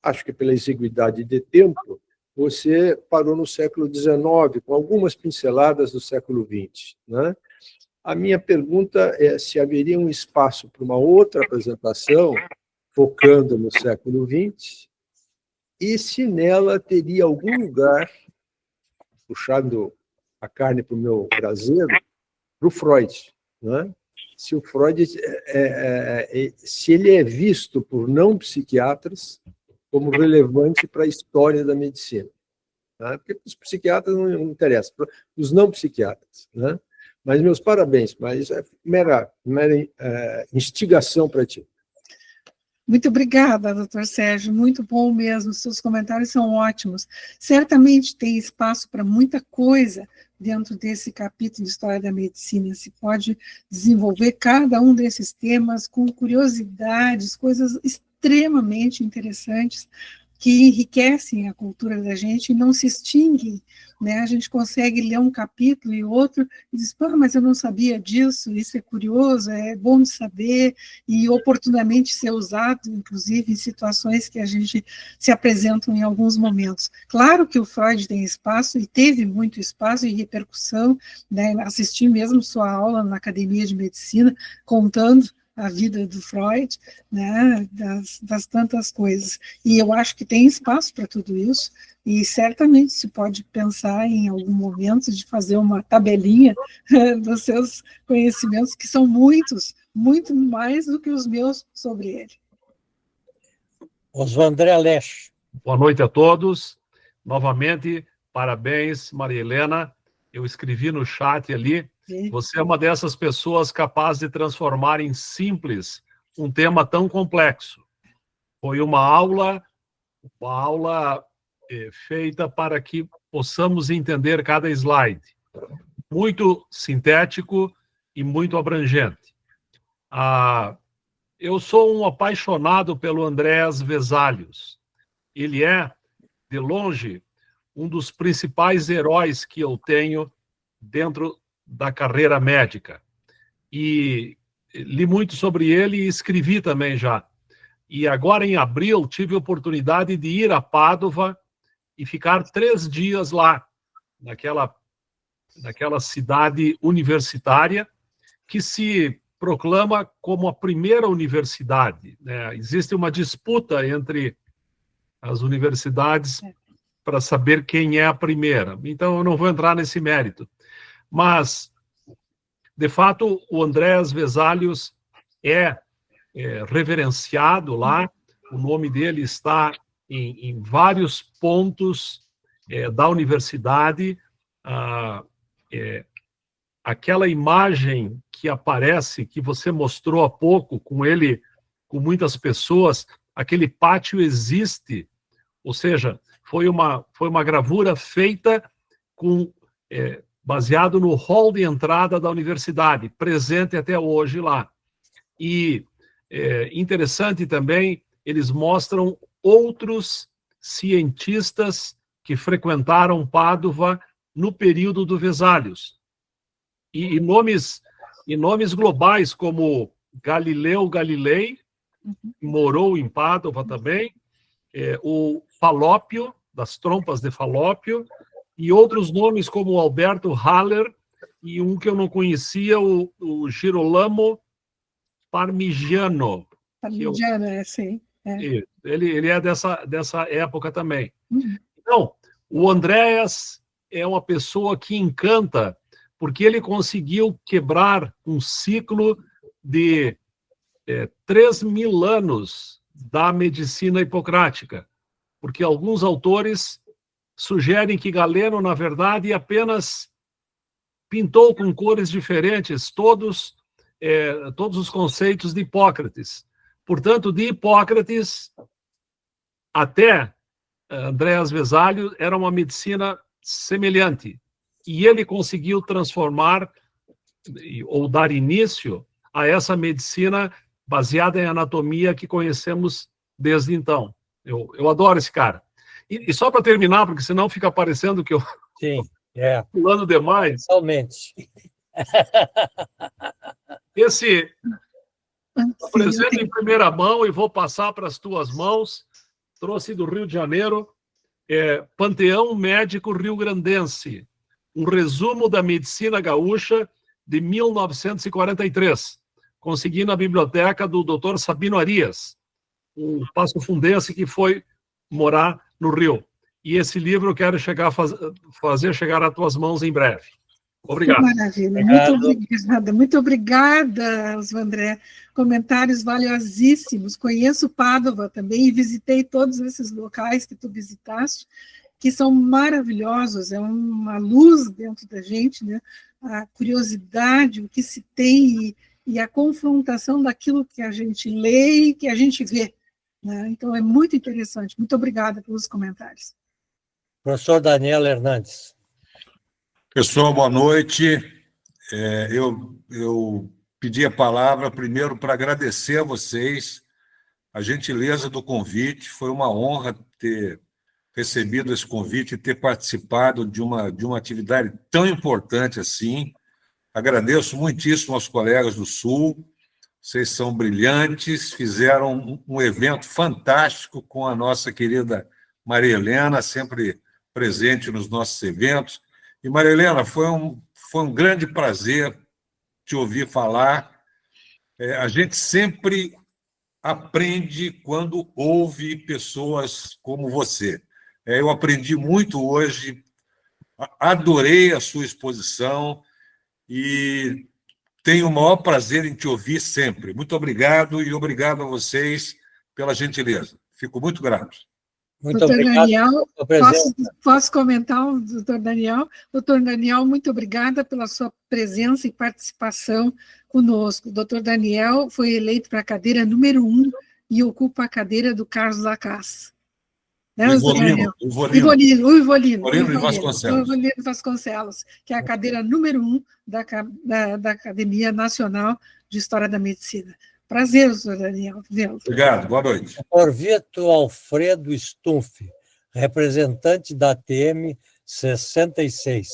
acho que pela exiguidade de tempo, você parou no século XIX, com algumas pinceladas do século XX, né? A minha pergunta é se haveria um espaço para uma outra apresentação, focando no século XX, e se nela teria algum lugar, puxando a carne para o meu braseiro, para o Freud, né? Se o Freud, se ele é visto por não psiquiatras como relevante para a história da medicina, né? Porque para os psiquiatras não interessa, para os não psiquiatras, né? Mas meus parabéns, mas é mera instigação para ti. Muito obrigada, doutor Sérgio, muito bom mesmo, seus comentários são ótimos. Certamente tem espaço para muita coisa dentro desse capítulo de História da Medicina, se pode desenvolver cada um desses temas com curiosidades, coisas extremamente interessantes, que enriquecem a cultura da gente e não se extinguem, né? A gente consegue ler um capítulo e outro e diz, pô, mas eu não sabia disso, isso é curioso, é bom de saber, e oportunamente ser usado, inclusive, em situações que a gente se apresentam em alguns momentos. Claro que o Freud tem espaço, e teve muito espaço e repercussão, né? Assisti mesmo sua aula na Academia de Medicina, contando a vida do Freud, né, das tantas coisas. E eu acho que tem espaço para tudo isso, e certamente se pode pensar em algum momento de fazer uma tabelinha dos seus conhecimentos, que são muitos, muito mais do que os meus sobre ele. Oswandré Aleixo. Boa noite a todos. Novamente, parabéns, Maria Helena. Eu escrevi no chat ali. Você é uma dessas pessoas capazes de transformar em simples um tema tão complexo. Foi uma aula feita para que possamos entender cada slide. Muito sintético e muito abrangente. Eu sou um apaixonado pelo Andrés Vesalius. Ele é, de longe, um dos principais heróis que eu tenho dentro da carreira médica. E li muito sobre ele e escrevi também já. E agora, em abril, tive a oportunidade de ir a Pádua e ficar 3 dias lá, naquela cidade universitária, que se proclama como a primeira universidade, né? Existe uma disputa entre as universidades para saber quem é a primeira. Então, eu não vou entrar nesse mérito. Mas, de fato, o Andrés Vesalius é reverenciado lá, o nome dele está em vários pontos da universidade, aquela imagem que aparece, que você mostrou há pouco, com ele, com muitas pessoas, aquele pátio existe, ou seja, foi uma gravura feita baseado no hall de entrada da universidade, presente até hoje lá. E interessante também, eles mostram outros cientistas que frequentaram Pádua no período do Vesalius. E nomes globais, como Galileu Galilei, morou em Pádua também, o Falópio, das trompas de Falópio, e outros nomes como Alberto Haller, e um que eu não conhecia, o Girolamo Parmigiano. Parmigiano, sim. Ele é dessa época também. Então, o Andréas é uma pessoa que encanta, porque ele conseguiu quebrar um ciclo de 3.000 anos da medicina hipocrática, porque alguns autores sugerem que Galeno, na verdade, apenas pintou com cores diferentes todos os conceitos de Hipócrates. Portanto, de Hipócrates até Andréas Vesalius era uma medicina semelhante. E ele conseguiu transformar ou dar início a essa medicina baseada em anatomia que conhecemos desde então. Eu adoro esse cara. E só para terminar, porque senão fica parecendo que eu estou pulando demais. Totalmente. Esse apresento em primeira mão e vou passar para as tuas mãos. Trouxe do Rio de Janeiro, Panteão Médico Rio-Grandense, um resumo da medicina gaúcha de 1943. Consegui na biblioteca do Dr. Sabino Arias, um passo-fundense que foi morar no Rio. E esse livro eu quero fazer chegar às tuas mãos em breve. Obrigado. Maravilha, muito obrigada, Oswandré. Comentários valiosíssimos. Conheço Pádua também e visitei todos esses locais que tu visitaste, que são maravilhosos, é uma luz dentro da gente, né? A curiosidade, o que se tem e a confrontação daquilo que a gente lê e que a gente vê, né? Então, é muito interessante. Muito obrigada pelos comentários. Professor Daniel Hernandes. Pessoal, boa noite. Eu pedi a palavra primeiro para agradecer a vocês a gentileza do convite. Foi uma honra ter recebido esse convite e ter participado de uma atividade tão importante assim. Agradeço muitíssimo aos colegas do Sul. Vocês são brilhantes, fizeram um evento fantástico com a nossa querida Maria Helena, sempre presente nos nossos eventos. E, Maria Helena, foi um grande prazer te ouvir falar. A gente sempre aprende quando ouve pessoas como você. Eu aprendi muito hoje, adorei a sua exposição e tenho o maior prazer em te ouvir sempre. Muito obrigado e obrigado a vocês pela gentileza. Fico muito grato. Muito doutor obrigado Daniel, pela presença. posso comentar, doutor Daniel? Doutor Daniel, muito obrigada pela sua presença e participação conosco. Doutor Daniel foi eleito para a cadeira número 1 e ocupa a cadeira do Carlos Lacasse. Né, Ivolino Vasconcelos, que é a cadeira número 1 da Academia Nacional de História da Medicina. Prazer, doutor Daniel. Obrigado, boa noite. Por Vitor Alfredo Stumpf, representante da ATM 66,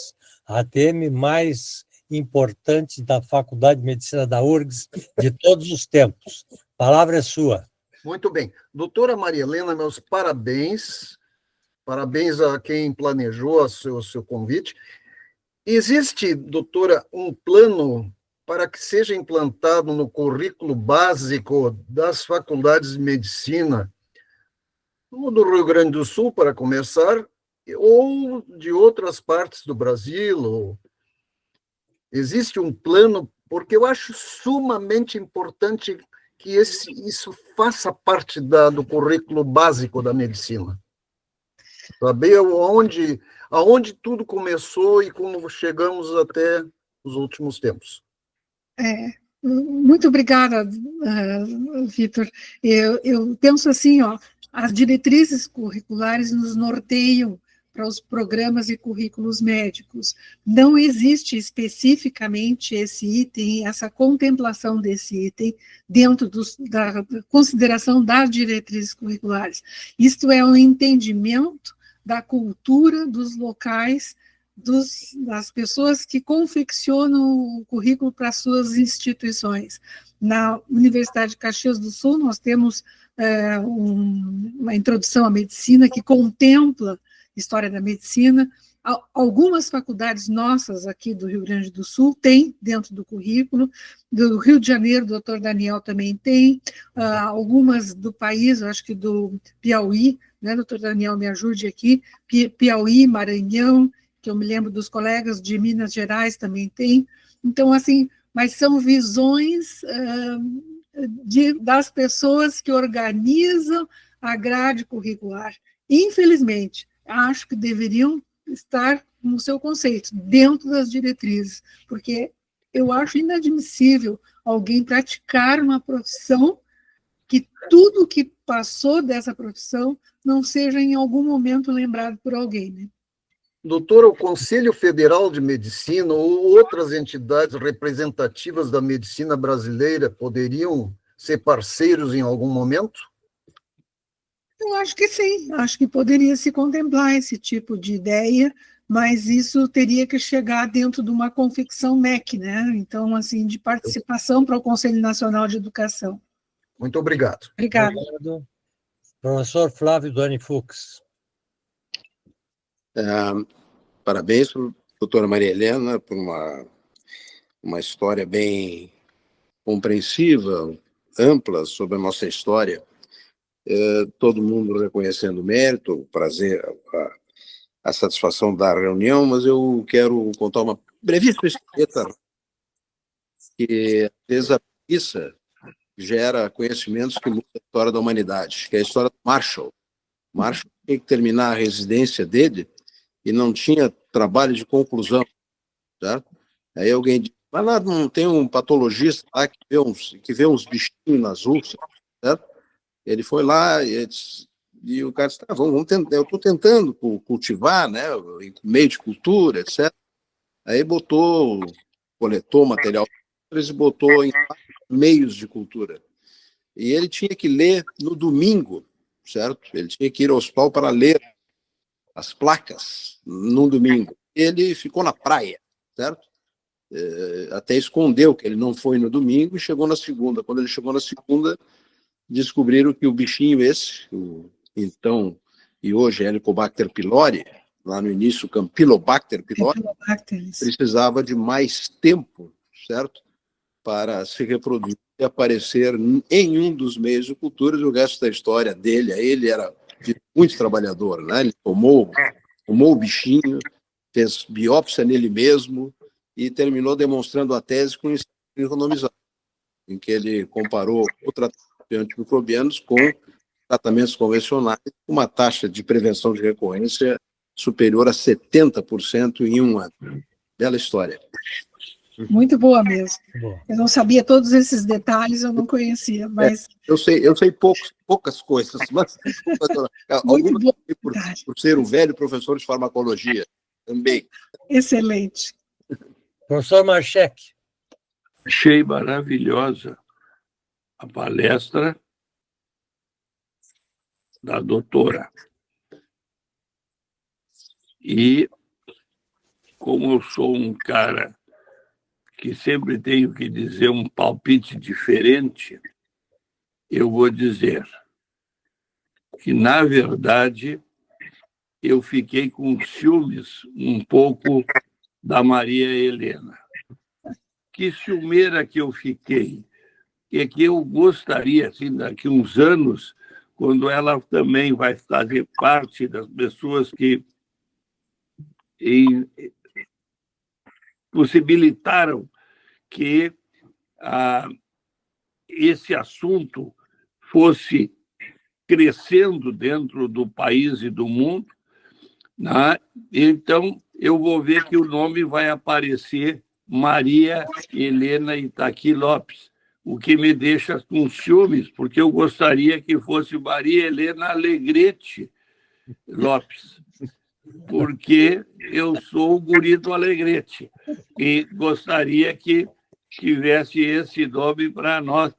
a ATM mais importante da Faculdade de Medicina da URGS de todos os tempos. A palavra é sua. Muito bem. Doutora Maria Helena, meus parabéns. Parabéns a quem planejou o seu convite. Existe, doutora, um plano para que seja implantado no currículo básico das faculdades de medicina, do Rio Grande do Sul, para começar, ou de outras partes do Brasil? Existe um plano, porque eu acho sumamente importante que isso faça parte do currículo básico da medicina. Saber aonde tudo começou e como chegamos até os últimos tempos. Muito obrigada, Vitor. Eu penso assim, as diretrizes curriculares nos norteiam para os programas e currículos médicos. Não existe especificamente esse item, essa contemplação desse item dentro da consideração das diretrizes curriculares. Isto é um entendimento da cultura dos locais, das pessoas que confeccionam o currículo para suas instituições. Na Universidade de Caxias do Sul, nós temos uma introdução à medicina que contempla história da medicina. Algumas faculdades nossas aqui do Rio Grande do Sul têm dentro do currículo, do Rio de Janeiro, o doutor Daniel também tem, algumas do país, eu acho que do Piauí, né, doutor Daniel, me ajude aqui, Piauí, Maranhão, que eu me lembro dos colegas de Minas Gerais também tem. Então, assim, mas são visões das pessoas que organizam a grade curricular. Infelizmente, acho que deveriam estar no seu conceito, dentro das diretrizes, porque eu acho inadmissível alguém praticar uma profissão que tudo que passou dessa profissão não seja em algum momento lembrado por alguém, né? Doutora, o Conselho Federal de Medicina ou outras entidades representativas da medicina brasileira poderiam ser parceiros em algum momento? Eu acho que sim, acho que poderia se contemplar esse tipo de ideia, mas isso teria que chegar dentro de uma confecção MEC, né? Então, assim, de participação para o Conselho Nacional de Educação. Muito obrigado. Obrigada. Obrigado. Professor Flávio Duane Fux. Parabéns, doutora Maria Helena, por uma história bem compreensiva, ampla sobre a nossa história. Todo mundo reconhecendo o mérito, o prazer, a satisfação da reunião, mas eu quero contar uma brevíssima historieta que, às vezes, a preguiça gera conhecimentos que mudam a história da humanidade, que é a história do Marshall. Marshall tinha que terminar a residência dele e não tinha trabalho de conclusão, certo? Aí alguém diz, mas lá não tem um patologista lá que vê uns bichinhos nas úlceras, certo? Ele foi lá e o cara disse, vamos tentar, eu estou tentando cultivar, né, meio de cultura, etc. Aí coletou material e botou em meios de cultura. E ele tinha que ler no domingo, certo? Ele tinha que ir ao hospital para ler as placas no domingo. Ele ficou na praia, certo? Até escondeu que ele não foi no domingo e chegou na segunda. Quando ele chegou na segunda, descobriram que o bichinho esse, então, e hoje Helicobacter pylori, lá no início Campylobacter pylori, precisava de mais tempo, certo? Para se reproduzir e aparecer em um dos meios de cultura. O resto da história dele, ele era muito trabalhador, né? Ele tomou o bichinho, fez biópsia nele mesmo e terminou demonstrando a tese com ensino randomizado, em que ele comparou o tratamento de antimicrobianos com tratamentos convencionais, com uma taxa de prevenção de recorrência superior a 70% em um ano. Bela história. Muito boa mesmo. Bom. Eu não sabia todos esses detalhes, eu não conhecia, mas... Eu sei poucas coisas, mas algumas por ser um velho professor de farmacologia também. Excelente. Professor Marchek. Achei maravilhosa a palestra da doutora. E, como eu sou um cara que sempre tenho que dizer um palpite diferente, eu vou dizer que, na verdade, eu fiquei com ciúmes um pouco da Maria Helena. Que ciumeira que eu fiquei, é que eu gostaria, assim, daqui a uns anos, quando ela também vai fazer parte das pessoas que possibilitaram que esse assunto fosse crescendo dentro do país e do mundo, né? Então, eu vou ver que o nome vai aparecer Maria Helena Itaqui Lopes, o que me deixa com ciúmes, porque eu gostaria que fosse Maria Helena Alegrete Lopes, porque eu sou o guri do Alegrete e gostaria que tivesse esse nome para nós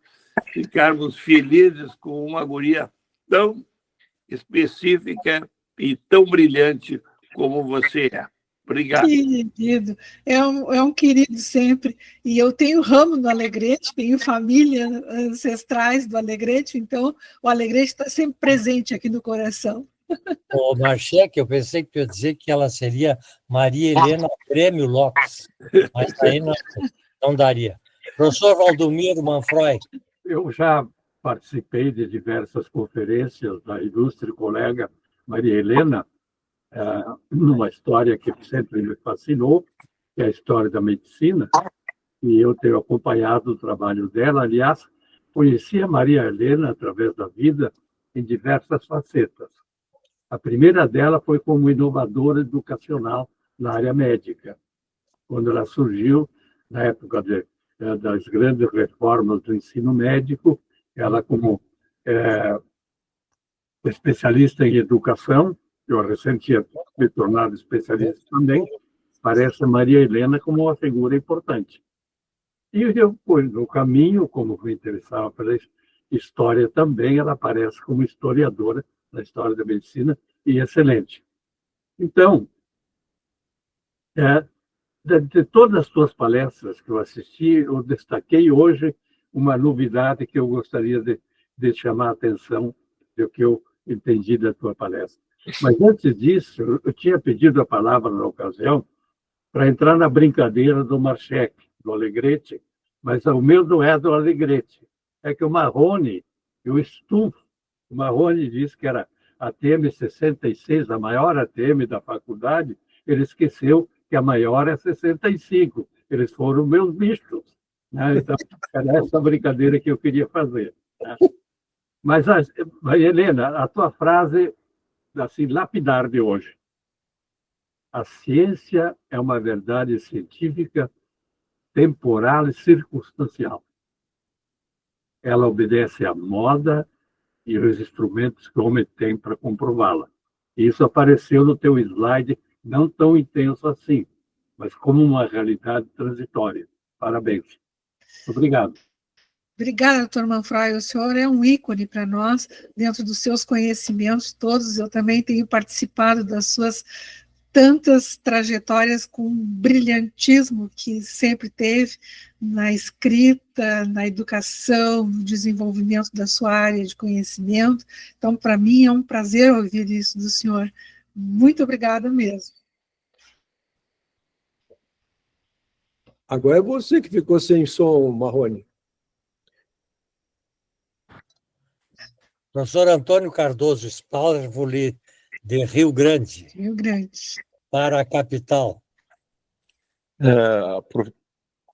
ficarmos felizes com uma guria tão específica e tão brilhante como você é. Obrigado. Querido, é um querido sempre. E eu tenho ramo no Alegrete, tenho família ancestrais do Alegrete, então o Alegrete está sempre presente aqui no coração. Ô, Marcheque, eu pensei que tu ia dizer que ela seria Maria Helena Grêmio Lopes, mas aí não daria. Professor Valdomiro Manfroy. Eu já participei de diversas conferências da ilustre colega Maria Helena, numa história que sempre me fascinou, que é a história da medicina, e eu tenho acompanhado o trabalho dela. Aliás, conheci a Maria Helena através da vida em diversas facetas. A primeira dela foi como inovadora educacional na área médica, quando ela surgiu na época das grandes reformas do ensino médico. Ela, como especialista em educação, eu recém tinha me tornado especialista também, parece a Maria Helena como uma figura importante. E eu, no caminho, como me interessava pela história também, ela aparece como historiadora da história da medicina, e excelente. Então, de todas as tuas palestras que eu assisti, eu destaquei hoje uma novidade que eu gostaria de chamar a atenção do que eu entendi da tua palestra. Mas antes disso, eu tinha pedido a palavra na ocasião para entrar na brincadeira do Marcheque, do Alegrete, mas o meu não é do Alegrete. É que o Marrone, eu estudo, o Marrone disse que era a ATM 66, a maior ATM da faculdade, ele esqueceu que a maior é 65. Eles foram meus bichos. Né? Então, era essa brincadeira que eu queria fazer. Né? Mas, Helena, a tua frase assim, lapidar de hoje. A ciência é uma verdade científica temporal e circunstancial. Ela obedece à moda e os instrumentos que o homem tem para comprová-la. Isso apareceu no teu slide, não tão intenso assim, mas como uma realidade transitória. Parabéns. Obrigado. Obrigada, doutor Manfroy. O senhor é um ícone para nós, dentro dos seus conhecimentos todos. Eu também tenho participado das suas tantas trajetórias com brilhantismo que sempre teve na escrita, na educação, no desenvolvimento da sua área de conhecimento. Então, para mim, é um prazer ouvir isso do senhor. Muito obrigada mesmo. Agora é você que ficou sem som, Marrone. Professor Antônio Cardoso Spalvoli, de Rio Grande. Rio Grande. Para a capital.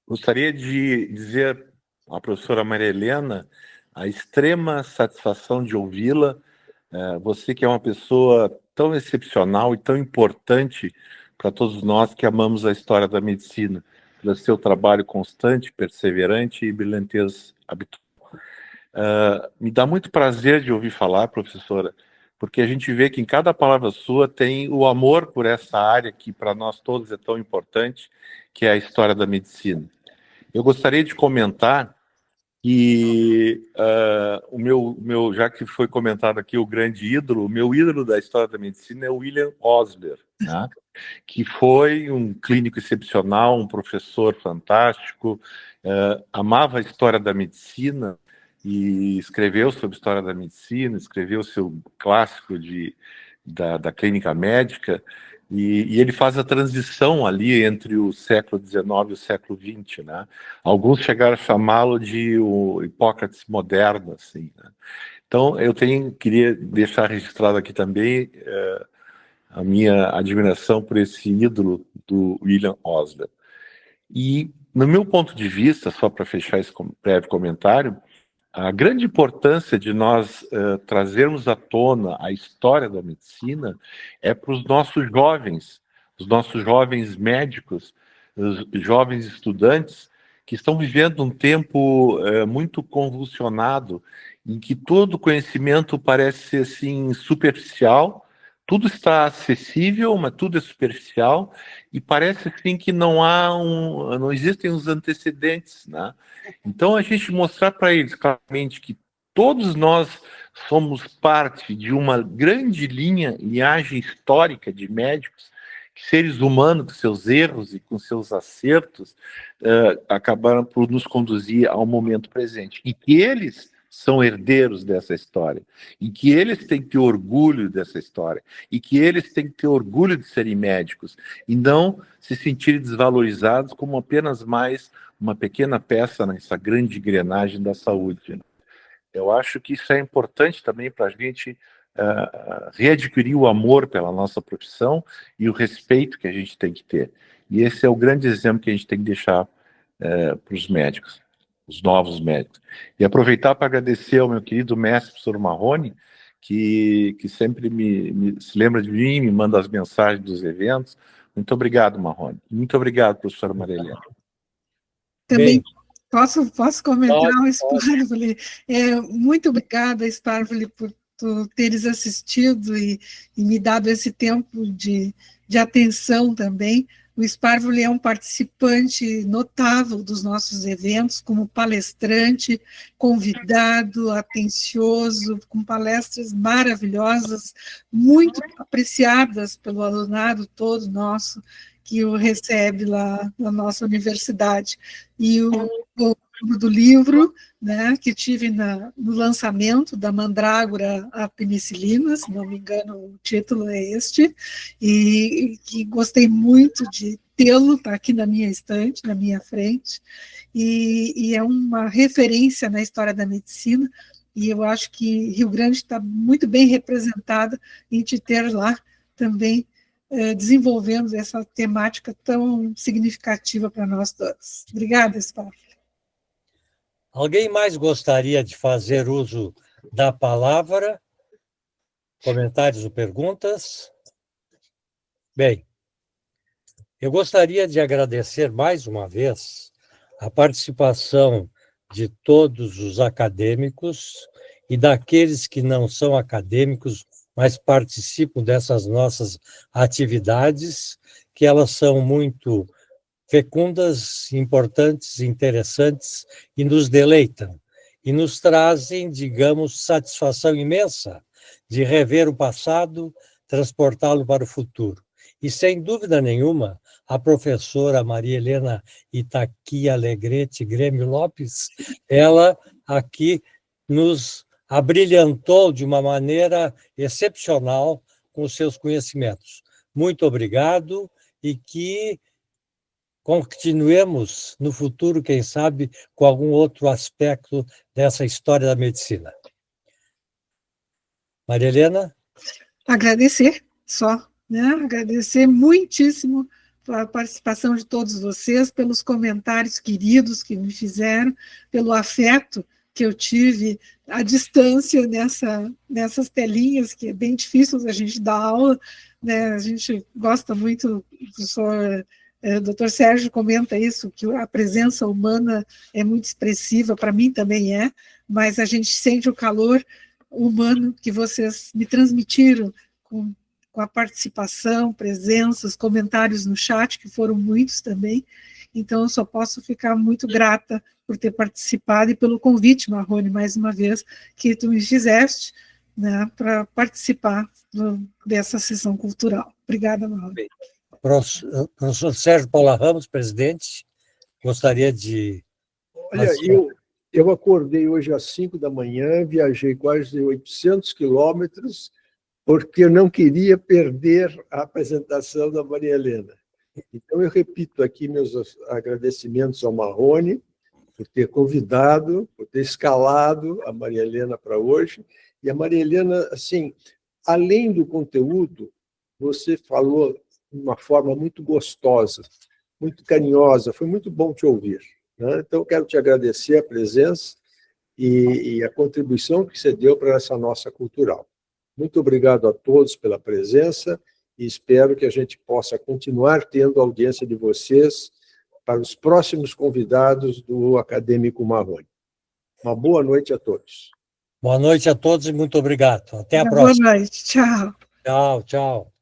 Gostaria de dizer à professora Maria Helena a extrema satisfação de ouvi-la. Você que é uma pessoa tão excepcional e tão importante para todos nós que amamos a história da medicina, pelo seu trabalho constante, perseverante e brilhantez habitual. Me dá muito prazer de ouvir falar, professora, porque a gente vê que em cada palavra sua tem o amor por essa área que para nós todos é tão importante, que é a história da medicina. Eu gostaria de comentar que o meu, já que foi comentado aqui o grande ídolo, o meu ídolo da história da medicina é o William Osler, né? Que foi um clínico excepcional, um professor fantástico, amava a história da medicina, e escreveu sobre história da medicina, escreveu seu clássico da clínica médica, e ele faz a transição ali entre o século XIX e o século XX, né? Alguns chegaram a chamá-lo de o Hipócrates moderno, assim, né? Então, queria deixar registrado aqui também a minha admiração por esse ídolo do William Osler. E, no meu ponto de vista, só para fechar esse breve comentário, A grande importância de nós trazermos à tona a história da medicina é para os nossos jovens médicos, os jovens estudantes, que estão vivendo um tempo muito convulsionado, em que todo conhecimento parece ser assim, superficial, tudo está acessível, mas tudo é superficial, e parece assim, que não existem os antecedentes, né? Então, a gente mostrar para eles claramente que todos nós somos parte de uma grande linhagem histórica de médicos, seres humanos, com seus erros e com seus acertos, acabaram por nos conduzir ao momento presente, e que eles são herdeiros dessa história, e que eles têm que ter orgulho dessa história, e que eles têm que ter orgulho de serem médicos, e não se sentirem desvalorizados como apenas mais uma pequena peça nessa grande engrenagem da saúde. Eu acho que isso é importante também para a gente readquirir o amor pela nossa profissão e o respeito que a gente tem que ter. E esse é o grande exemplo que a gente tem que deixar para os médicos, os novos médicos. E aproveitar para agradecer ao meu querido mestre, professor Marrone, que sempre se lembra de mim, me manda as mensagens dos eventos. Muito obrigado, Marrone. Muito obrigado, professora Maria Helena. Também Bem, posso comentar o Sparvoli? Muito obrigada, Sparvoli, por tu teres assistido e me dado esse tempo de atenção também. O Sparvoli é um participante notável dos nossos eventos, como palestrante, convidado, atencioso, com palestras maravilhosas, muito apreciadas pelo alunado todo nosso, que o recebe lá na nossa universidade. E o do livro, né, que tive no lançamento da Mandrágora a Penicilina, se não me engano o título é este, e que gostei muito de tê-lo, está aqui na minha estante, na minha frente, e é uma referência na história da medicina, e eu acho que Rio Grande está muito bem representada em te ter lá também, desenvolvendo essa temática tão significativa para nós todos. Obrigada, Sparvoli. Alguém mais gostaria de fazer uso da palavra? Comentários ou perguntas? Bem, eu gostaria de agradecer mais uma vez a participação de todos os acadêmicos e daqueles que não são acadêmicos, mas participam dessas nossas atividades, que elas são muito fecundas, importantes, interessantes e nos deleitam. E nos trazem, digamos, satisfação imensa de rever o passado, transportá-lo para o futuro. E, sem dúvida nenhuma, a professora Maria Helena Itaqui Alegrete Grêmio Lopes, ela aqui nos abrilhantou de uma maneira excepcional com os seus conhecimentos. Muito obrigado e que continuemos no futuro, quem sabe, com algum outro aspecto dessa história da medicina. Maria Helena? Agradecer só, né? Agradecer muitíssimo a participação de todos vocês, pelos comentários queridos que me fizeram, pelo afeto que eu tive à distância nessas telinhas, que é bem difícil a gente dar aula, né? A gente gosta muito, o professor Dr. Sérgio comenta isso, que a presença humana é muito expressiva, para mim também é, mas a gente sente o calor humano que vocês me transmitiram com a participação, presenças, comentários no chat, que foram muitos também. Então, eu só posso ficar muito grata por ter participado e pelo convite, Marrone, mais uma vez, que tu me fizeste, né, para participar dessa sessão cultural. Obrigada, Marrone. Professor Sérgio Paula Ramos, presidente, gostaria de... Olha, eu acordei hoje às 5 da manhã, viajei quase 800 quilômetros, porque eu não queria perder a apresentação da Maria Helena. Então, eu repito aqui meus agradecimentos ao Marrone, por ter convidado, por ter escalado a Maria Helena para hoje. E a Maria Helena, assim, além do conteúdo, você falou de uma forma muito gostosa, muito carinhosa, foi muito bom te ouvir, né? Então, eu quero te agradecer a presença e a contribuição que você deu para essa nossa cultural. Muito obrigado a todos pela presença e espero que a gente possa continuar tendo a audiência de vocês para os próximos convidados do Acadêmico Marrone. Uma boa noite a todos. Boa noite a todos e muito obrigado. Até a Boa próxima. noite. Tchau. Tchau, tchau.